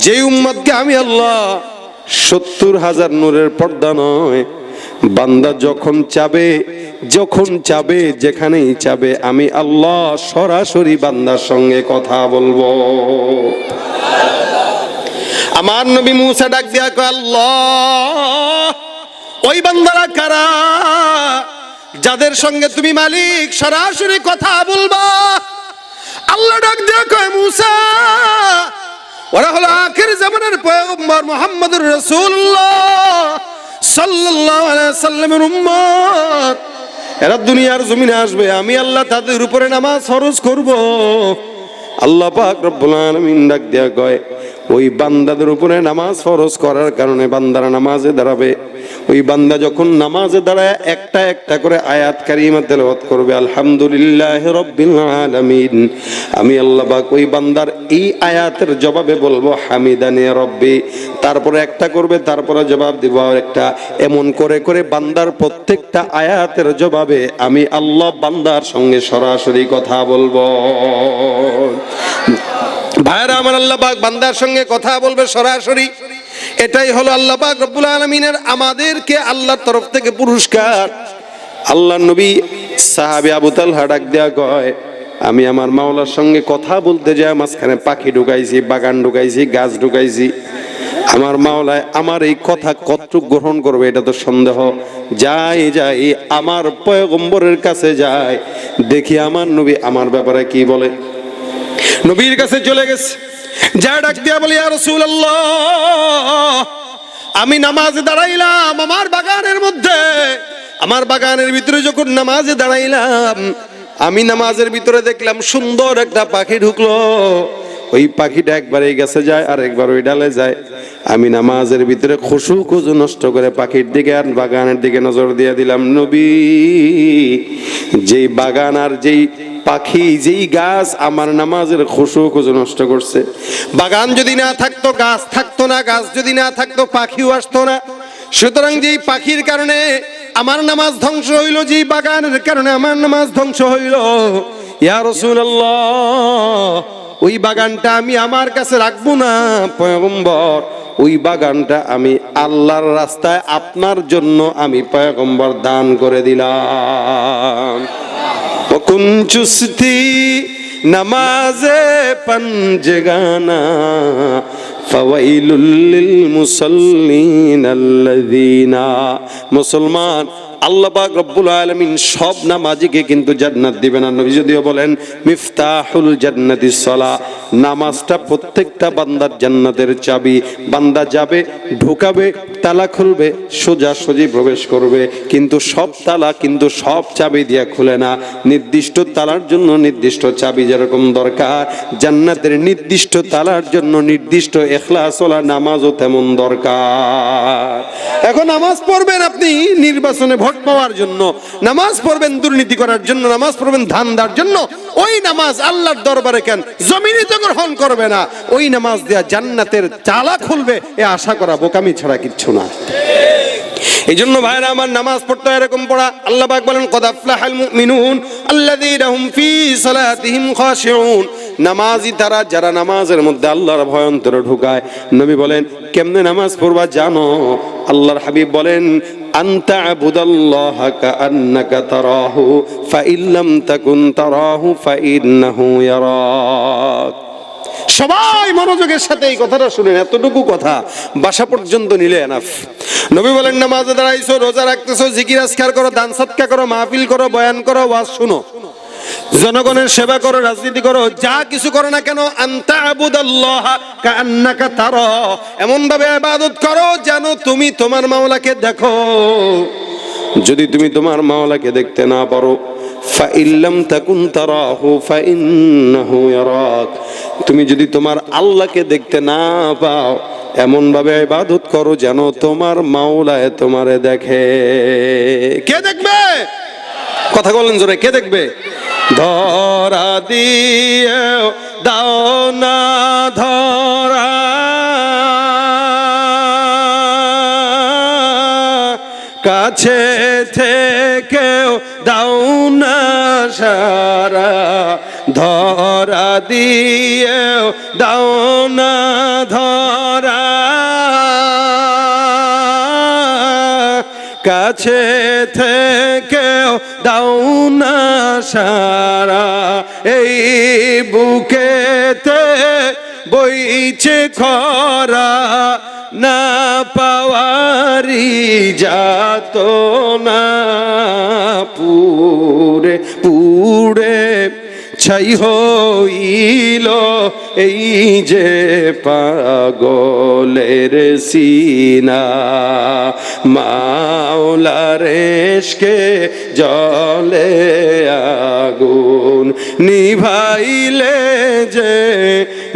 যে উম্মতকে আমি আল্লাহ ৭০,০০০ নূরের পর্দা নয়, বান্দা যখন চাবে, যখন চাবে, যেখানেই চাবে, আমি আল্লাহ সরাসরি বান্দার সঙ্গে কথা বলবো। আমার নবী মুসা ডাক দিয়া কয়, আল্লাহ ওই বান্দারা কারা যাদের সঙ্গে তুমি মালিক সরাসরি কথা বলবা? আল্লাহ ডাক দিয়া কয়, মুসা ওরা হলো আখির জামানের পয়গম্বর মুহাম্মদুর রাসূলুল্লাহ সাল্লাল্লাহু আলাইহি সাল্লামের উম্মত। এরা দুনিয়ার জমিনে আসবে, আমি আল্লাহ তাদের উপরে নামাজ ফরজ করব। আল্লাহ পাক রব্বুল আলামিন ডাক দিয়া কয়, ওই বান্দাদের উপরে নামাজ ফরজ করার কারণে বান্দারা নামাজে দাঁড়াবে। ওই বান্দা যখন নামাজে দাঁড়ায় একটা একটা করে আয়াত কারিমা তেলাওয়াত করবে, আলহামদুলিল্লাহি রাব্বিল আলামিন, আমি আল্লাহ পাক ওই বান্দার এই আয়াতের জবাবে বলবো হামিদানি রব্বি। তারপরে একটা করবে, তারপরে জবাব দিব একটা, এমন করে করে বান্দার প্রত্যেকটা আয়াতের জবাবে আমি আল্লাহ বান্দার সঙ্গে সরাসরি কথা বলবো। ভাইরা আমার, আল্লাহ পাক বান্দার সঙ্গে কথা বলবে সরাসরি। এটাই হলো আল্লাহ পাক রব্বুল আলামিনের আমাদেরকে আল্লাহর তরফ থেকে পুরস্কার। আল্লাহর নবী সাহাবী আবু তালহা ডাক দেয়া কয়, আমি আমার মাওলার সঙ্গে কথা বলতে যাই মাঝখানে পাখি ঢুকাইছি, বাগান ঢুকাইছি, গাছ ঢুকাইছি। আমার মাওলায় আমার এই কথা কতটুকু গ্রহণ করবে এটা তো সন্দেহ। যাই যাই আমার পয়গম্বরের কাছে যাই, দেখি আমার নবী আমার ব্যাপারে কি বলে। নবীর কাছে চলে গেছে, যা ডাক দিয়া বলি, ইয়া রাসূলুল্লাহ, আমি নামাজে দাঁড়াইলাম আমার বাগানের মধ্যে, আমার বাগানের ভিতরে যখন নামাজে দাঁড়াইলাম, আমি নামাজের ভিতরে দেখলাম সুন্দর একটা পাখি ঢুকলো। ওই পাখিটা একবার এই গাছে যায় আর একবার ওই ডালে যায়। আমি নামাজের ভিতরে খুশু খুজু নষ্ট করে পাখির দিকে আর বাগানের দিকে নজর দিয়ে দিলাম। নবী, যেই বাগান আর যেই পাখি, যেই গাছ আমার নামাজের খুশু খুজু নষ্ট করছে। বাগান যদি না থাকতো গাছ থাকতো না, গাছ যদি না থাকতো পাখিও আসতো না। সুতরাং যেই পাখির কারণে আমার নামাজ ধ্বংস হইল, যেই বাগানের কারণে আমার নামাজ ধ্বংস হইল, ইয়া রাসূলুল্লাহ, ওই বাগানটা আমি আমার কাছে রাখবো না পয়গম্বর, ওই বাগানটা আমি আল্লাহর রাস্তায় আপনার জন্য আমি পয়গম্বর দান করে দিলাম। ওকুন চুস্তি নামাজে পঞ্জগানা ফাওয়াইলুল লিল মুসাল্লিন আল্লাযিনা। মুসলমান, আল্লাহ পাক রব্বুল আলামিন সব নামাজিকে কিন্তু জান্নাত দিবেন। আর নবী যদিও বলেন মিফতাহুল জান্নাতিস সালাহ, নামাজটা প্রত্যেকটা বান্দার জান্নাতের চাবি। বান্দা যাবে, ঢোকাবে, তালা খুলবে, সোজাসুজি প্রবেশ করবে, কিন্তু সব তালা কিন্তু সব চাবি দিয়ে খুলে না। নির্দিষ্ট তালার জন্য নির্দিষ্ট চাবি যেরকম দরকার, জান্নাতের নির্দিষ্ট তালার জন্য নির্দিষ্ট ইখলাসওয়ালা নামাজও তেমন দরকার। এখন নামাজ পড়বেন আপনি নির্বাচনে ভোট পাওয়ার জন্য, নামাজ পড়বেন দুর্নীতি করার জন্য, নামাজ পড়বেন ধান্দার জন্য, ওই নামাজ আল্লাহর দরবারে কেন জমিনে তো গ্রহণ করবে না। ওই নামাজ দেয়া জান্নাতের তালা খুলবে, এ আশা করা বোকামি ছাড়া কিচ্ছু না। এই জন্য ভাইরা আমার, নামাজ পড়তে এরকম পড়া। আল্লাহ পাক বলেন কদ আফলাহাল মুমিনুন আল্লাযীনা হুম ফি সালাতিহিম খাশিউন। নামাজি তারা যারা নামাজের মধ্যে আল্লাহর ভয় অন্তরে ঢুকায়। নবী বলেন কেমনে নামাজ পড়বা জানো? আল্লাহর হাবিব বলেন আনতা আবুদাল্লাহা কাআন্নাকা তারাহু ফাইন লাম তাকুন তারাহু ফাইন্নাহু ইয়ারাক। সবাই মনোযোগের সাথে এই কথাটা শুনেন, এতটুকু কথা বাসা পর্যন্ত নিলে এনাফ। নবী বলেন নামাজে দাঁড়াইছো, রোজা রাখতেছো, জিকির আজকার করো, দান সদকা করো, মাহফিল করো, বয়ান করো, ওয়াজ শুনো, জনগণের সেবা করো, রাজনীতি করো, যা কিছু করো না কেন, আনতা আবুদাল্লাহা কাআন্নাকা তারা, এমন ভাবে ইবাদত করো যেন তুমি তোমার মাওলাকে দেখো। যদি তুমি তোমার মাওলাকে দেখতে না পারো, ফাইন লাম তাকুন তারাহু ফাইন্নাহু ইয়ারাক, তুমি যদি তোমার আল্লাহকে দেখতে না পাও, এমন ভাবে ইবাদত করো যেন তোমার মাওলায় তোমারে দেখে। কে দেখবে? কথা বলেন জোরে, কে দেখবে? ধরা দিয়ে দাও না ধরা, কাছে থেকেও দাও না সারা, ধরা দিয়েও দাও না ধরা, কাছে থেকেও দাও না সারা, এই বুকেতে বইছে খরা, না পাওয়ারি যাত না, পুরে পুরে ছাই হইল এই যে পাগলের সিনা, মাওলার ইশকে জলে আগুন, নিভাইলে যে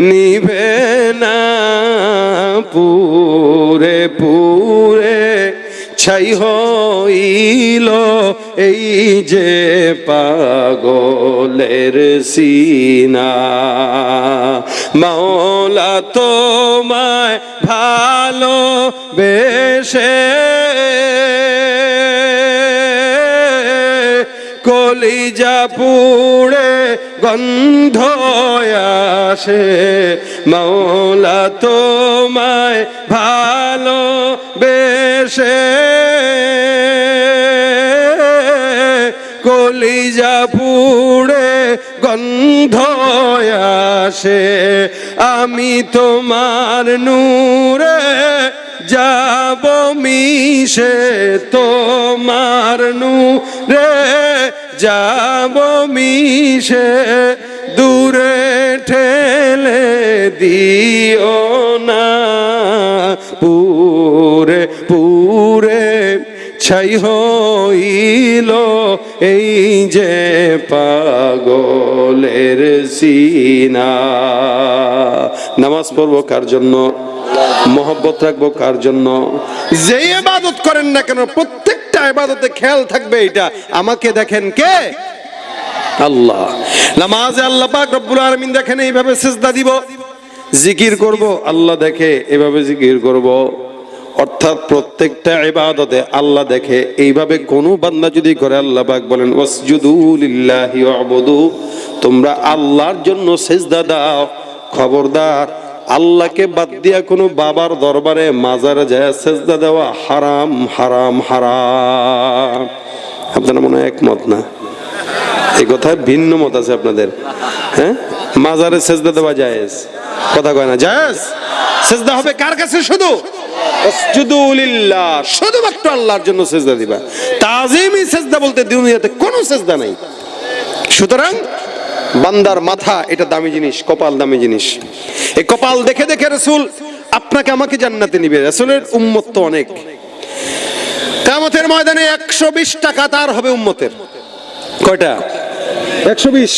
নিভে না, পুরে পুরে ছাই হইল এই যে পাগলের সিনা, মাওলা তোমায় ভালো বেশে কলিজা পুড়ে গন্ধ আসে, মাওলা তোমায় ভালো বেশে কলিজা পুড়ে গন্ধ আসে, আমি তোমার নূরে যাব মিশে, তোমার নূরে যাব মিশে দূরে ঠেলে দিও না, পুরে পুরে ছাই হইল এই যে পাগলের সিনা। নামাজ পড়বো কার জন্য? মহব্বত রাখবো কার জন্য? যে ইবাদত করেন না কেন প্রত্যেকটা ইবাদতে খেয়াল থাকবে এটা আমাকে দেখেন কে? আল্লাহ। নামাজে আল্লাহ পাক রব্বুল আলামিন দেখেন এইভাবে সিজদা দিব, জিকির করব আল্লাহ দেখে এভাবে জিকির করব। অর্থাৎ প্রত্যেকটা ইবাদতে আল্লাহ দেখে। এইভাবে কোন বান্দা যদি করে আল্লাহ পাক বলেন ওয়াসজুদু লিল্লাহি ওয়াবুদু, তোমরা আল্লাহর জন্য সিজদা দাও। খবরদার আল্লাহকে বাদ দিয়া কোনো বাবার দরবারে মাজারে যায় সিজদা দেওয়া হারাম হারাম হারাম। আপনারা মনে হয় একমত না? এই কথায় ভিন্ন মত আছে আপনাদের। হ্যাঁ, মাজারে সিজদা দেওয়া জায়েজ, কথা কয় না জায়েজ। সিজদা হবে কার কাছে? শুধু ওয়াসজুদু লিল্লাহ, শুধুমাত্র আল্লাহর জন্য সিজদা দিবা। তাজিমি সিজদা বলতে দুনিয়াতে কোনো সিজদা নাই। সুতরাং বান্দার মাথা এটা দামি জিনিস, কপাল দামি জিনিস। এই কপাল দেখে দেখে রাসূল আপনাকে আমাকে জান্নাতে নিবে। রাসূলের উম্মত তো অনেক। কিয়ামতের ময়দানে 120টা কাতার হবে উম্মতের। কয়টা? 120।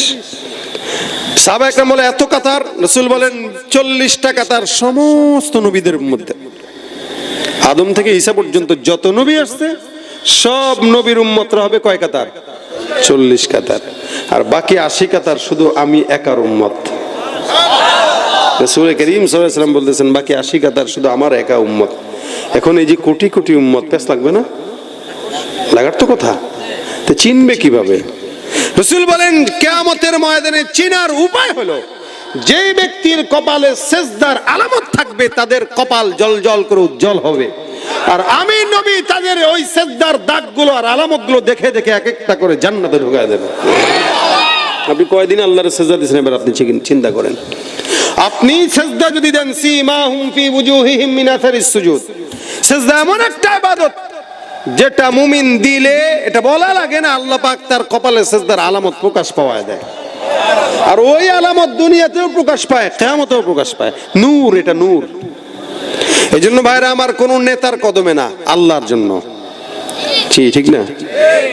সাহাবা একরাম বলে এত কাতার? রাসূল বলেন 40টা কাতার সমস্ত নবীদের মধ্যে। আদম থেকে ঈসা পর্যন্ত যত নবী আসছে সব নবীর উম্মতরা হবে কয় কাতার? 40 কাতার। আর বাকি 80 কাতার শুধু আমি একার উম্মত। রাসূল করিম সাল্লাল্লাহু আলাইহি ওয়াসাল্লাম বলতেছেন বাকি 80 কাতার শুধু আমার একা উম্মত। এখন এই যে কোটি কোটি উম্মত, পেছ লাগবে না? লাগার তো কথা। তো চিনবে কিভাবে? রাসূল বলেন কিয়ামতের ময়দানে চিনার উপায় হলো যে ব্যক্তির কপালে সিজদার আলামত থাকবে তাদের কপাল জলজল করে উজ্জ্বল হবে। আর আমি নবী তাদের ওই সিজদার দাগগুলো আর আলামতগুলো দেখে দেখে এক একটা করে জান্নাতে ঢুকায় দেব। আপনি কয়দিন আল্লাহর সিজদা দিয়েছেন এবার আপনি চিন্তা করেন। আপনি সিজদা যদি দেন সীমাহুম ফি ওয়ুজুহিহিম মিন আসারিস সুজুদ, সিজদা এমন একটা ইবাদত যেটা মুমিন দিলে এটা বলা লাগে না আল্লাহ পাক তার কপালে সিজদার আলামত প্রকাশ পাওয়া দেয়। আর ওই আলামত দুনিয়াতেও প্রকাশ পায়, কিয়ামতেও প্রকাশ পায়। নূর, এটা নূর। এই জন্য ভাইরা আমার, কোন নেতার কদমে না, আল্লাহর জন্য। ঠিক না?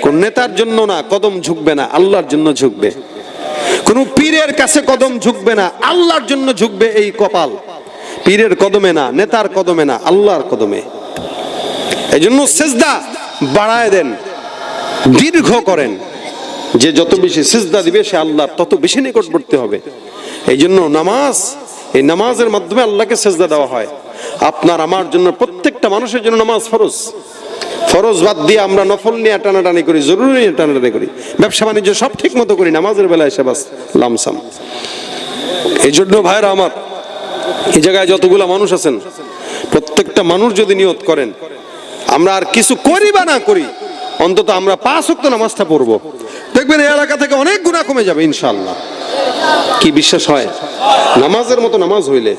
কোন নেতার জন্য না কদম ঝুঁকবে না, আল্লাহর জন্য ঝুঁকবে। কোন পীরের কাছে কদম ঝুঁকবে না, আল্লাহর জন্য ঝুঁকবে এই কপাল। পীরের কদমে না, নেতার কদমে না, আল্লাহর কদমে। এই জন্য সিজদা বাড়ায় দেন, দীর্ঘ করেন। যে যত বেশি সিজদা দিবে সে আল্লাহর তত বেশি নিকটবর্তী হবে। এই জন্য নামাজ, এই নামাজের মাধ্যমে আল্লাহকে সিজদা দেওয়া হয়। আপনার আমার জন্য, প্রত্যেকটা মানুষের জন্য নামাজ ফরজ। ফরজ বাদ দিয়ে আমরা নফল নিয়ে টানাটানি করি, জরুরি নিয়ে টানাটানি করি, ব্যবসা বাণিজ্য সব ঠিক মতো করি, নামাজের বেলায় এসে বাস লামসাম। এই জন্য ভাইরা আমার, এই জায়গায় যতগুলা মানুষ আছেন প্রত্যেকটা মানুষ যদি নিয়ত করেন আমরা আর কিছু করি বা না করি, অন্তত আমরা 5 ওয়াক্ত নামাজটা পড়বো, দেখবেন এই এলাকা থেকে অনেক গুনাহ কমে যাবে ইনশাআল্লাহ। কি বিশ্বাস হয়? নামাজের মতো নামাজ হইলে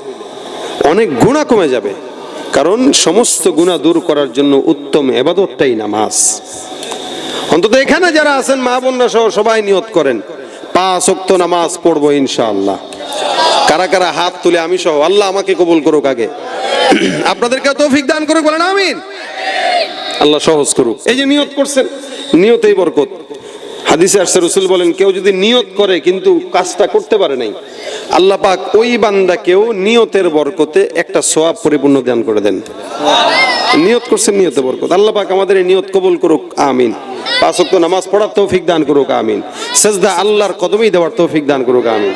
অনেক গুনাহ কমে যাবে। কারণ সমস্ত গুনাহ দূর করার জন্য উত্তম ইবাদতটাই নামাজ। অন্তত এখানে যারা আছেন মা বোনরা সহ সবাই নিয়ত করেন 5 ওয়াক্ত নামাজ পড়বো ইনশাআল্লাহ। কারা কারা হাত তুলে আমি সহ? আল্লাহ আমাকে কবুল করুক আগে, আপনাদেরকে তৌফিক দান করুক, বলেন আমিন। আল্লাহ সহজ করুক। এই যে নিয়ত করছেন, নিয়তেই বরকত। হাদিসে আসছে রাসূল বলেন কেউ যদি নিয়ত করে কিন্তু কাজটা করতে পারে নাই, আল্লাহ পাক ওই বান্দাকেও নিয়তের বরকতে একটা সওয়াব পরিপূর্ণ দান করে দেন। নিয়ত করছেন, নিয়তে বরকত। আল্লাহ পাক আমাদের এই নিয়ত কবুল করুক, আমিন। 5 ওয়াক্ত নামাজ পড়ার তৌফিক দান করুক, আমিন। সিজদা আল্লাহর কদমেই দেওয়ার তৌফিক দান করুক, আমিন।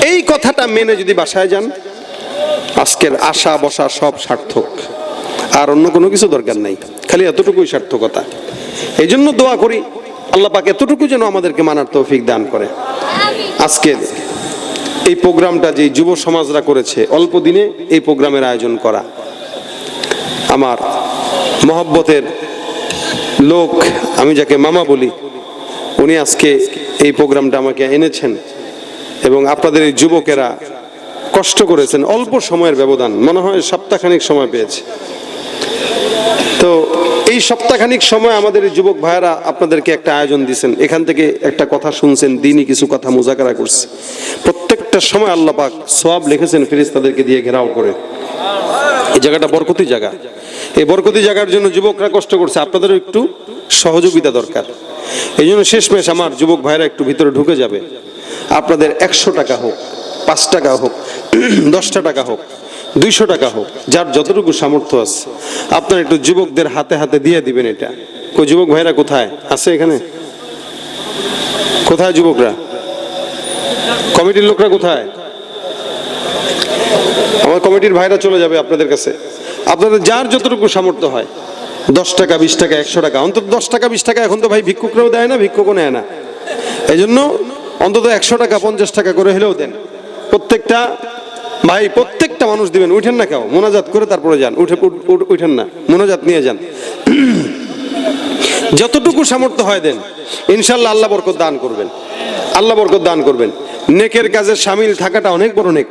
এই কথাটা মেনে যদি বাসায় যান, আজকের আশা বসা সব সার্থক। আর অন্য কোনো কিছু দরকার নাই, খালি এতটুকুই সার্থকতা। এই জন্য দোয়া করি আল্লাহ পাক এতটুকু যেন আমাদেরকে মানার তৌফিক দান করে। আজকের এই প্রোগ্রামটা যে যুব সমাজরা করেছে, অল্প দিনে এই প্রোগ্রামের আয়োজন করা, আমার মহব্বতের লোক, আমি যাকে মামা বলি, উনি আজকে এই প্রোগ্রামটা আমাকে এনেছেন। এবং আপনাদের এই যুবকেরা কষ্ট করেছেন, অল্প সময়ের ব্যবধান, মনে হয় সপ্তাহখানেক সময় পেয়েছে। তো এই সপ্তাহখানিক সময় আমাদের এই যুবক ভাইয়েরা আপনাদেরকে একটা আয়োজন দিয়েছেন, এখান থেকে একটা কথা শুনছেন, দিনই কিছু কথা মুজাকারা করছে। প্রত্যেকটা সময় আল্লাহ পাক সওয়াব লিখেছেন ফেরেশতাদেরকে দিয়ে ঘেরাও করে। এই জায়গাটা বরকতি জায়গা, এই বরকতি জায়গার জন্য যুবকরা কষ্ট করছে, আপনাদেরও একটু সহযোগিতা দরকার। এই জন্য শেষমেশ আমার যুবক ভাইরা একটু ভিতরে ঢুকে যাবে। আপনাদের 100 টাকা হোক, 5 টাকা হোক, 10 টাকা হোক, 200 টাকা হোক, যার যতটুকু সামর্থ্য আছে আপনারা একটু যুবকদের হাতে হাতে দিয়ে দিবেন। এটা কই যুবক ভাইরা কোথায় আছে? এখানে কোথায় যুবকরা? কমিটির লোকরা কোথায়? আমার কমিটির ভাইরা চলে যাবে আপনাদের কাছে। আপনাদের যার যতটুকু সামর্থ্য হয়, 10 টাকা, 20 টাকা, 100 টাকা, অন্তত 10 টাকা 20 টাকা এখন তো ভাই ভিক্ষুকরাও দেয় না, ভিক্ষুকও নেয় না। এই জন্য অন্তত 100 টাকা 50 টাকা করে হলেও দেন। প্রত্যেকটা ভাই, প্রত্যেকটা মানুষ দিবেন। উঠেন না কেউ, মোনাজাত করে তারপরে যান। উঠেন না, মোনাজাত নিয়ে যান। যতটুকু সামর্থ্য হয় দেন, ইনশাল্লাহ আল্লাহ বরকত দান করবেন, আল্লাহ বরকত দান করবেন। নেকের কাজে শামিল থাকাটা অনেক বড় নেক।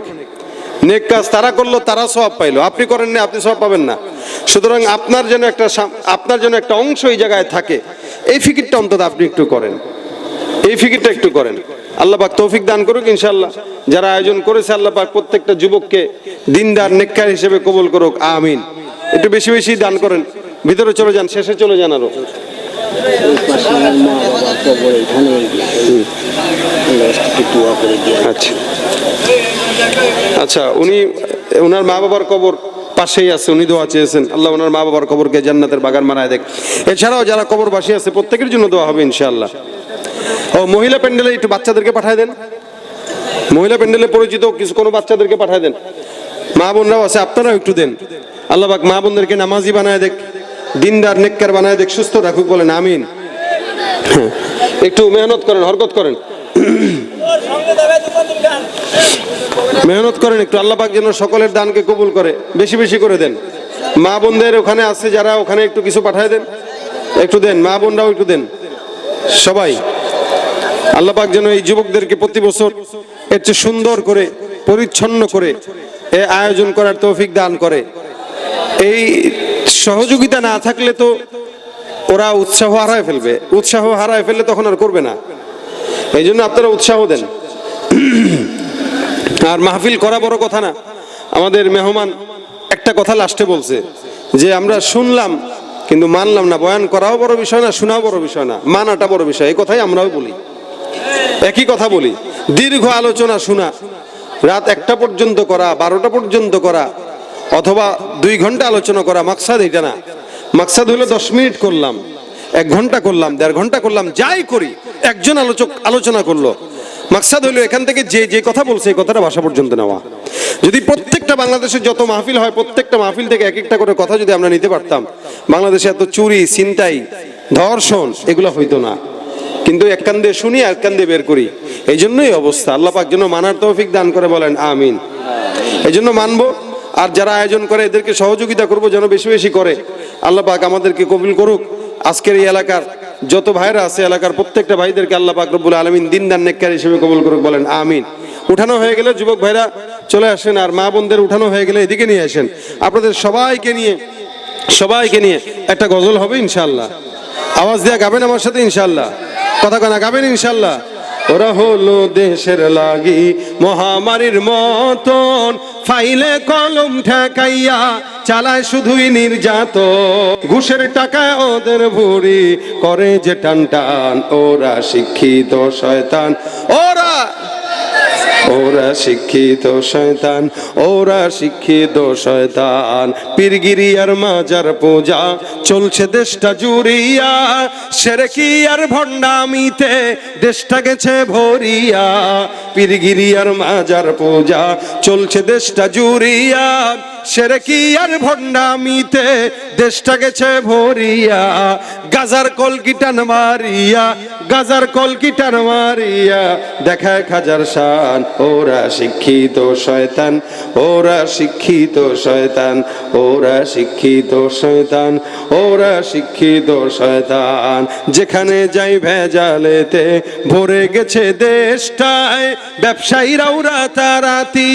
নেক কাজ তারা করলো, তারা সওয়াব পাইলো, আপনি করেন না, আপনি সওয়াব পাবেন না। সুতরাং আপনার জন্য একটা অংশ এই জায়গায় থাকে, এই ফিকিরটা অন্তত আপনি একটু করেন, এই ফিকিরটা একটু করেন। আল্লাহ পাক তৌফিক দান করুক ইনশাআল্লাহ। যারা আয়োজন করেছে আল্লাহ পাক প্রত্যেকটা যুবককে দিনদার নেককার হিসেবে কবুল করুক, আমিন। একটু বেশি বেশি দান করেন। ভিতরে চলে যান, শেষে চলে যান। আরো আচ্ছা আচ্ছা, ওনার মা বাবার কবর পাশেই আছে, উনি দোয়া চেয়েছেন, আল্লাহ ওনার মা বাবার কবরকে জান্নাতের বাগান বানায় দেখ। এছাড়াও যারা কবরবাসী আছে প্রত্যেকের জন্য দোয়া হবে ইনশাআল্লাহ। ও মহিলা প্যান্ডেলে একটু বাচ্চাদেরকে পাঠায় দেন, মহিলা প্যান্ডেলে পরিচিত কিছু কোনো বাচ্চাদেরকে পাঠায় দেন। মা বোনরাও আছে, আপনারাও একটু দেন। আল্লাহ পাক মা বোনদেরকে নামাজি বানায় দেখ, দিনদার নেককার বানায় দেখ, সুস্থ রাখুক, বলেন আমিন। একটু মেহনত করেন, হরকত করেন, মেহনত করেন একটু। আল্লাহ পাক যেন সকলের দানকে কবুল করে, বেশি বেশি করে দেন। মা বোনদের ওখানে আছে যারা, ওখানে একটু কিছু পাঠায় দেন, একটু দেন। মা বোনরাও একটু দেন সবাই। আল্লাহ পাক যেন এই যুবকদেরকে প্রতি বছর এর চেয়ে সুন্দর করে, পরিচ্ছন্ন করে এই আয়োজন করার তৌফিক দান করে। এই সহযোগিতা না থাকলে তো ওরা উৎসাহ হারায় ফেলবে, উৎসাহ হারায় ফেললে তখন আর করবে না। এই জন্য আপনারা উৎসাহ দেন। আর মাহফিল করা বড় কথা না। আমাদের মেহমান একটা কথা লাস্টে বলছে যে আমরা শুনলাম কিন্তু মানলাম না। বয়ান করাও বড় বিষয় না, শোনাও বড় বিষয় না, মানাটা বড় বিষয়। এই কথাই আমরাও বলি, একই কথা বলি। দীর্ঘ আলোচনা শোনা, রাত 1টা পর্যন্ত করা, 12টা পর্যন্ত করা, অথবা 2 ঘন্টা আলোচনা করা, মাকসাদ এটা না। মাকসাদ হলো 10 মিনিট করলাম, 1 ঘন্টা করলাম, 1.5 ঘন্টা করলাম, যাই করি একজন আলোচক আলোচনা করলো। মাকসাদ হলো এখান থেকে যে কথা বলছে এই কথাটা ভাষা পর্যন্ত নেওয়া। যদি প্রত্যেকটা বাংলাদেশের যত মাহফিল হয়, প্রত্যেকটা মাহফিল থেকে এক একটা করে কথা যদি আমরা নিতে পারতাম, বাংলাদেশে এত চুরি, ছিনতাই, ধর্ষণ এগুলো হইতো না। কিন্তু এক কান দিয়ে শুনি, এক কান দিয়ে বের করি, এই জন্যই অবস্থা। আল্লাহ পাক যেন মানার তৌফিক দান করে, বলেন আমিন। এই জন্য মানবো। আর যারা আয়োজন করে এদেরকে সহযোগিতা করবো, যেন বেশি বেশি করে। আল্লাহ পাক আমাদেরকে কবুল করুক। আজকের এই এলাকার যত ভাইরা আছে, এলাকার প্রত্যেকটা ভাইদেরকে আল্লাহ পাক রব্বুল আলামিন দিনদার নেককার হিসেবে কবুল করুক, বলেন আমিন। উঠানো হয়ে গেলে যুবক ভাইরা চলে আসেন, আর মা বোনদের উঠানো হয়ে গেলে এদিকে নিয়ে আসেন। আপনাদের সবাইকে নিয়ে একটা গজল হবে ইনশাআল্লাহ। আওয়াজ দিয়ে গাবেন আমার সাথে ইনশাআল্লাহ। কথা কানা গাবেন ইনশাআল্লাহ। ওরা হলো দেশের লাগি মহামারীর মতন, ফাইলে কলম ঠেকাইয়া চালায় শুধুই নির্যাতন। ঘুষের টাকায় ওদের ভুরি করে যে টান টান। ওরা শিক্ষিত শয়তান, ওরা শিক্ষিত শয়তান, ওরা শিক্ষিত শয়তান। পীরগিরি আর মাজার পূজা চলছে দেশটা জুড়িয়া, শিরকি আর ভণ্ডামিতে দেশটা গেছে ভরিয়া। পীরগিরি আর মাজার পূজা চলছে দেশটা জুড়িয়া, শিরকি আর ভণ্ডামিতে দেশটা গেছে ভরিয়া। গাজার কলকিটান মারিয়া, গাজার কলকিটান মারিয়া দেখায় খাজার শান। ওরা শিক্ষিত শয়তান, ওরা শিক্ষিত শয়তান, ওরা শিক্ষিত শয়তান, ওরা শিক্ষিত শয়তান। যেখানে যাই ভেজালেতে ভরে গেছে দেশটায়, ব্যবসায়ীরাও রাতারাতি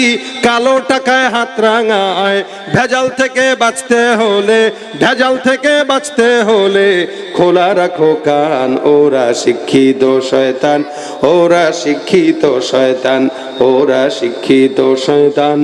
কালো টাকায় হাত রাঙায়। হয়। ভেজাল থেকে বাঁচতে হলে, ভেজাল থেকে বাঁচতে হলে খোলা রাখো কান। ওরা শিক্ষিত শয়তান, ওরা শিক্ষিত শয়তান, ওরা শিক্ষিত শয়তান,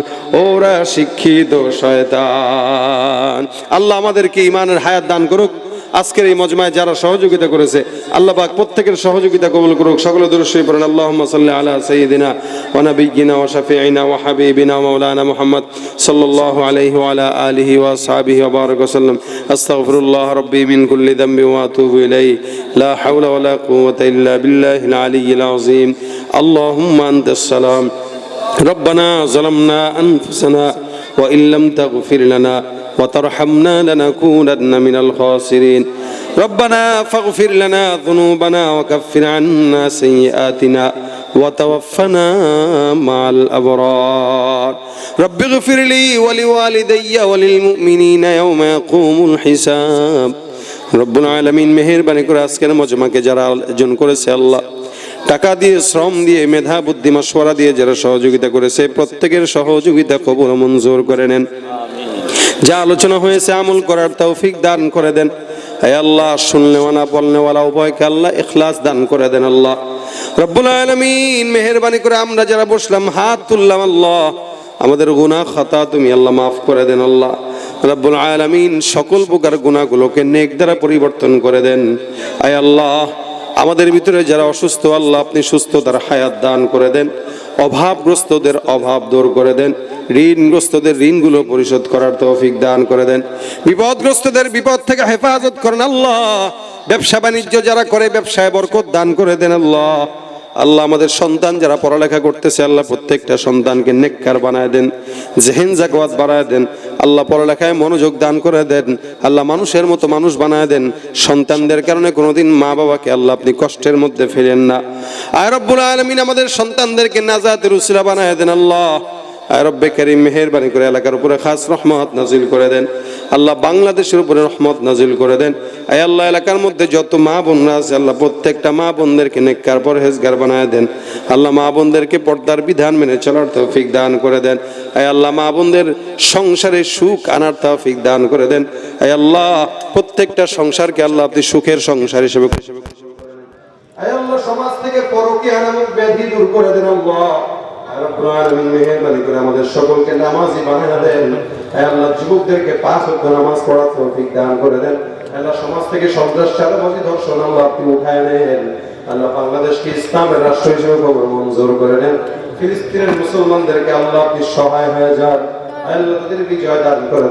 ওরা শিক্ষিত শয়তান। আল্লাহ আমাদেরকে ঈমানের হায়াত দান করুক। আজকের এই মজমায় যারা সহযোগিতা করেছে আল্লাহ পাক প্রত্যেকের সহযোগিতা কবুল করুক। সকলে দুরূদ শরীফ পড়েন। আল্লাহুম্মা সাল্লি আলা সাইয়্যিদিনা ওয়া নাবিয়্যিনা ওয়া শাফিঈনা ওয়া হাবিবিনা মাওলানা মুহাম্মদ সাল্লাল্লাহু আলাইহি ওয়া আলা আলিহি ওয়া আসহাবিহি ওয়া বারাকা ওয়াসাল্লাম। আস্তাগফিরুল্লাহ রাব্বি মিন কুল্লি যামবি ওয়া আতুবু ইলাইহি। লা হাওলা ওয়া লা কুওয়াতা ইল্লা বিল্লাহিল আলিয়্যিল আযীম। আল্লাহুম্মা আনতাস সালাম। রব্বানা যালামনা আনফুসানা ওয়া ইল্লাম তাগফির লানা وترحمنا لنكونن من الخاسرين ربنا فاغفر لنا ذنوبنا وكفر عنا سيئاتنا وتوفنا مع الأبرار رب اغفر لي ولوالدي وللمؤمنين يوم يقوم الحساب রব্বুল আলামিন মেহেরবানি করে আজকের মজমাকে যারা আয়োজন করেছে আল্লাহ, টাকা দিয়ে, শ্রম দিয়ে, মেধা বুদ্ধি মাশওয়ারা দিয়ে যারা সহযোগিতা করেছে প্রত্যেকের সহযোগিতা কবুল ও মঞ্জুর করে নেন। যা আলোচনা হয়েছে আমল করার তৌফিক দান করে দেন। হে আল্লাহ, শুননেওয়ালা বলনেওয়ালা উভয়কে আল্লাহ ইখলাস দান করে দেন। আল্লাহ রব্বুল আলামিন মেহেরবানি করে আমরা যারা বসলাম হাত তুললাম আল্লাহ, আমাদের গুনাহ খাতা তুমি আল্লাহ মাফ করে দেন। আল্লাহ রব্বুল আলামিন সকল প্রকার গুনাহগুলোকে নেক দ্বারা পরিবর্তন করে দেন। হে আল্লাহ, আমাদের ভিতরে যারা অসুস্থ আল্লাহ আপনি সুস্থতার হায়াত দান করে দেন। অভাবগ্রস্তদের অভাব দূর করে দেন। ঋণগ্রস্তদের ঋণগুলো পরিশোধ করার তৌফিক দান করে দেন। বিপদগ্রস্তদের বিপদ থেকে হেফাজত করেন আল্লাহ। ব্যবসা বাণিজ্য যারা করে ব্যবসায় বরকত দান করে দেন আল্লাহ। আল্লাহ আমাদের সন্তান যারা পড়ালেখা করতেছে আল্লাহ প্রত্যেকটা সন্তানকে নেককার বানায় দেন, জেহেন জাকওয়াত বাড়ায় দেন। আল্লাহ পড়ালেখায় মনোযোগ দান করে দেন। আল্লাহ মানুষের মতো মানুষ বানায় দেন। সন্তানদের কারণে কোনোদিন মা বাবাকে আল্লাহ আপনি কষ্টের মধ্যে ফেলেন না। আয় রব্বুল আলামিন আমাদের সন্তানদেরকে নাজাতের উসিলা বানায় দেন আল্লাহ। আয় রব্বে কারীম মেহেরবানি করে এলাকার উপরে খাস রহমত নাজিল করে দেন আল্লাহ। বাংলাদেশের উপরে রহমত নাজিল করে দেন। আয় আল্লাহ, এলাকার মধ্যে যত মা বোনরা আছে আল্লাহ প্রত্যেকটা মা বোনদেরকে নেককার পরহেজগার বানায় দেন। আল্লাহ মা বোনদেরকে পর্দার বিধান মেনে চলার তৌফিক দান করে দেন। আয় আল্লাহ, মা বোনদের সংসারে সুখ আনার তৌফিক দান করে দেন। আয় আল্লাহ, প্রত্যেকটা সংসারকে আল্লাহ আপনি সুখের সংসার হিসেবে আয় আল্লাহ, সমাজ থেকে পরকীয়া নামক ব্যাধি দূর করে দেন আল্লাহ। রব্বুল আলামিন মেহেরবানি করে আমাদের সকলকে নামাজি বানায় দেন। হে আল্লাহ, যুবকদেরকে 5 ওয়াক্ত নামাজ পড়ার তৌফিক দান করে দেন। আল্লাহ, সমাজ থেকে সন্ত্রাস, চাঁদাবাজি, ধর্ষণ আল্লাহ আপনি উঠায় নেন। আল্লাহ, বাংলাদেশকে ইসলামের রাষ্ট্র হিসেবে কবুল মঞ্জুর করে নেন। ফিলিস্তিনের মুসলমানদেরকে আল্লাহ আপনি সহায় হয়ে যান। আল্লাহ তাদের বিজয় দান করে দেন।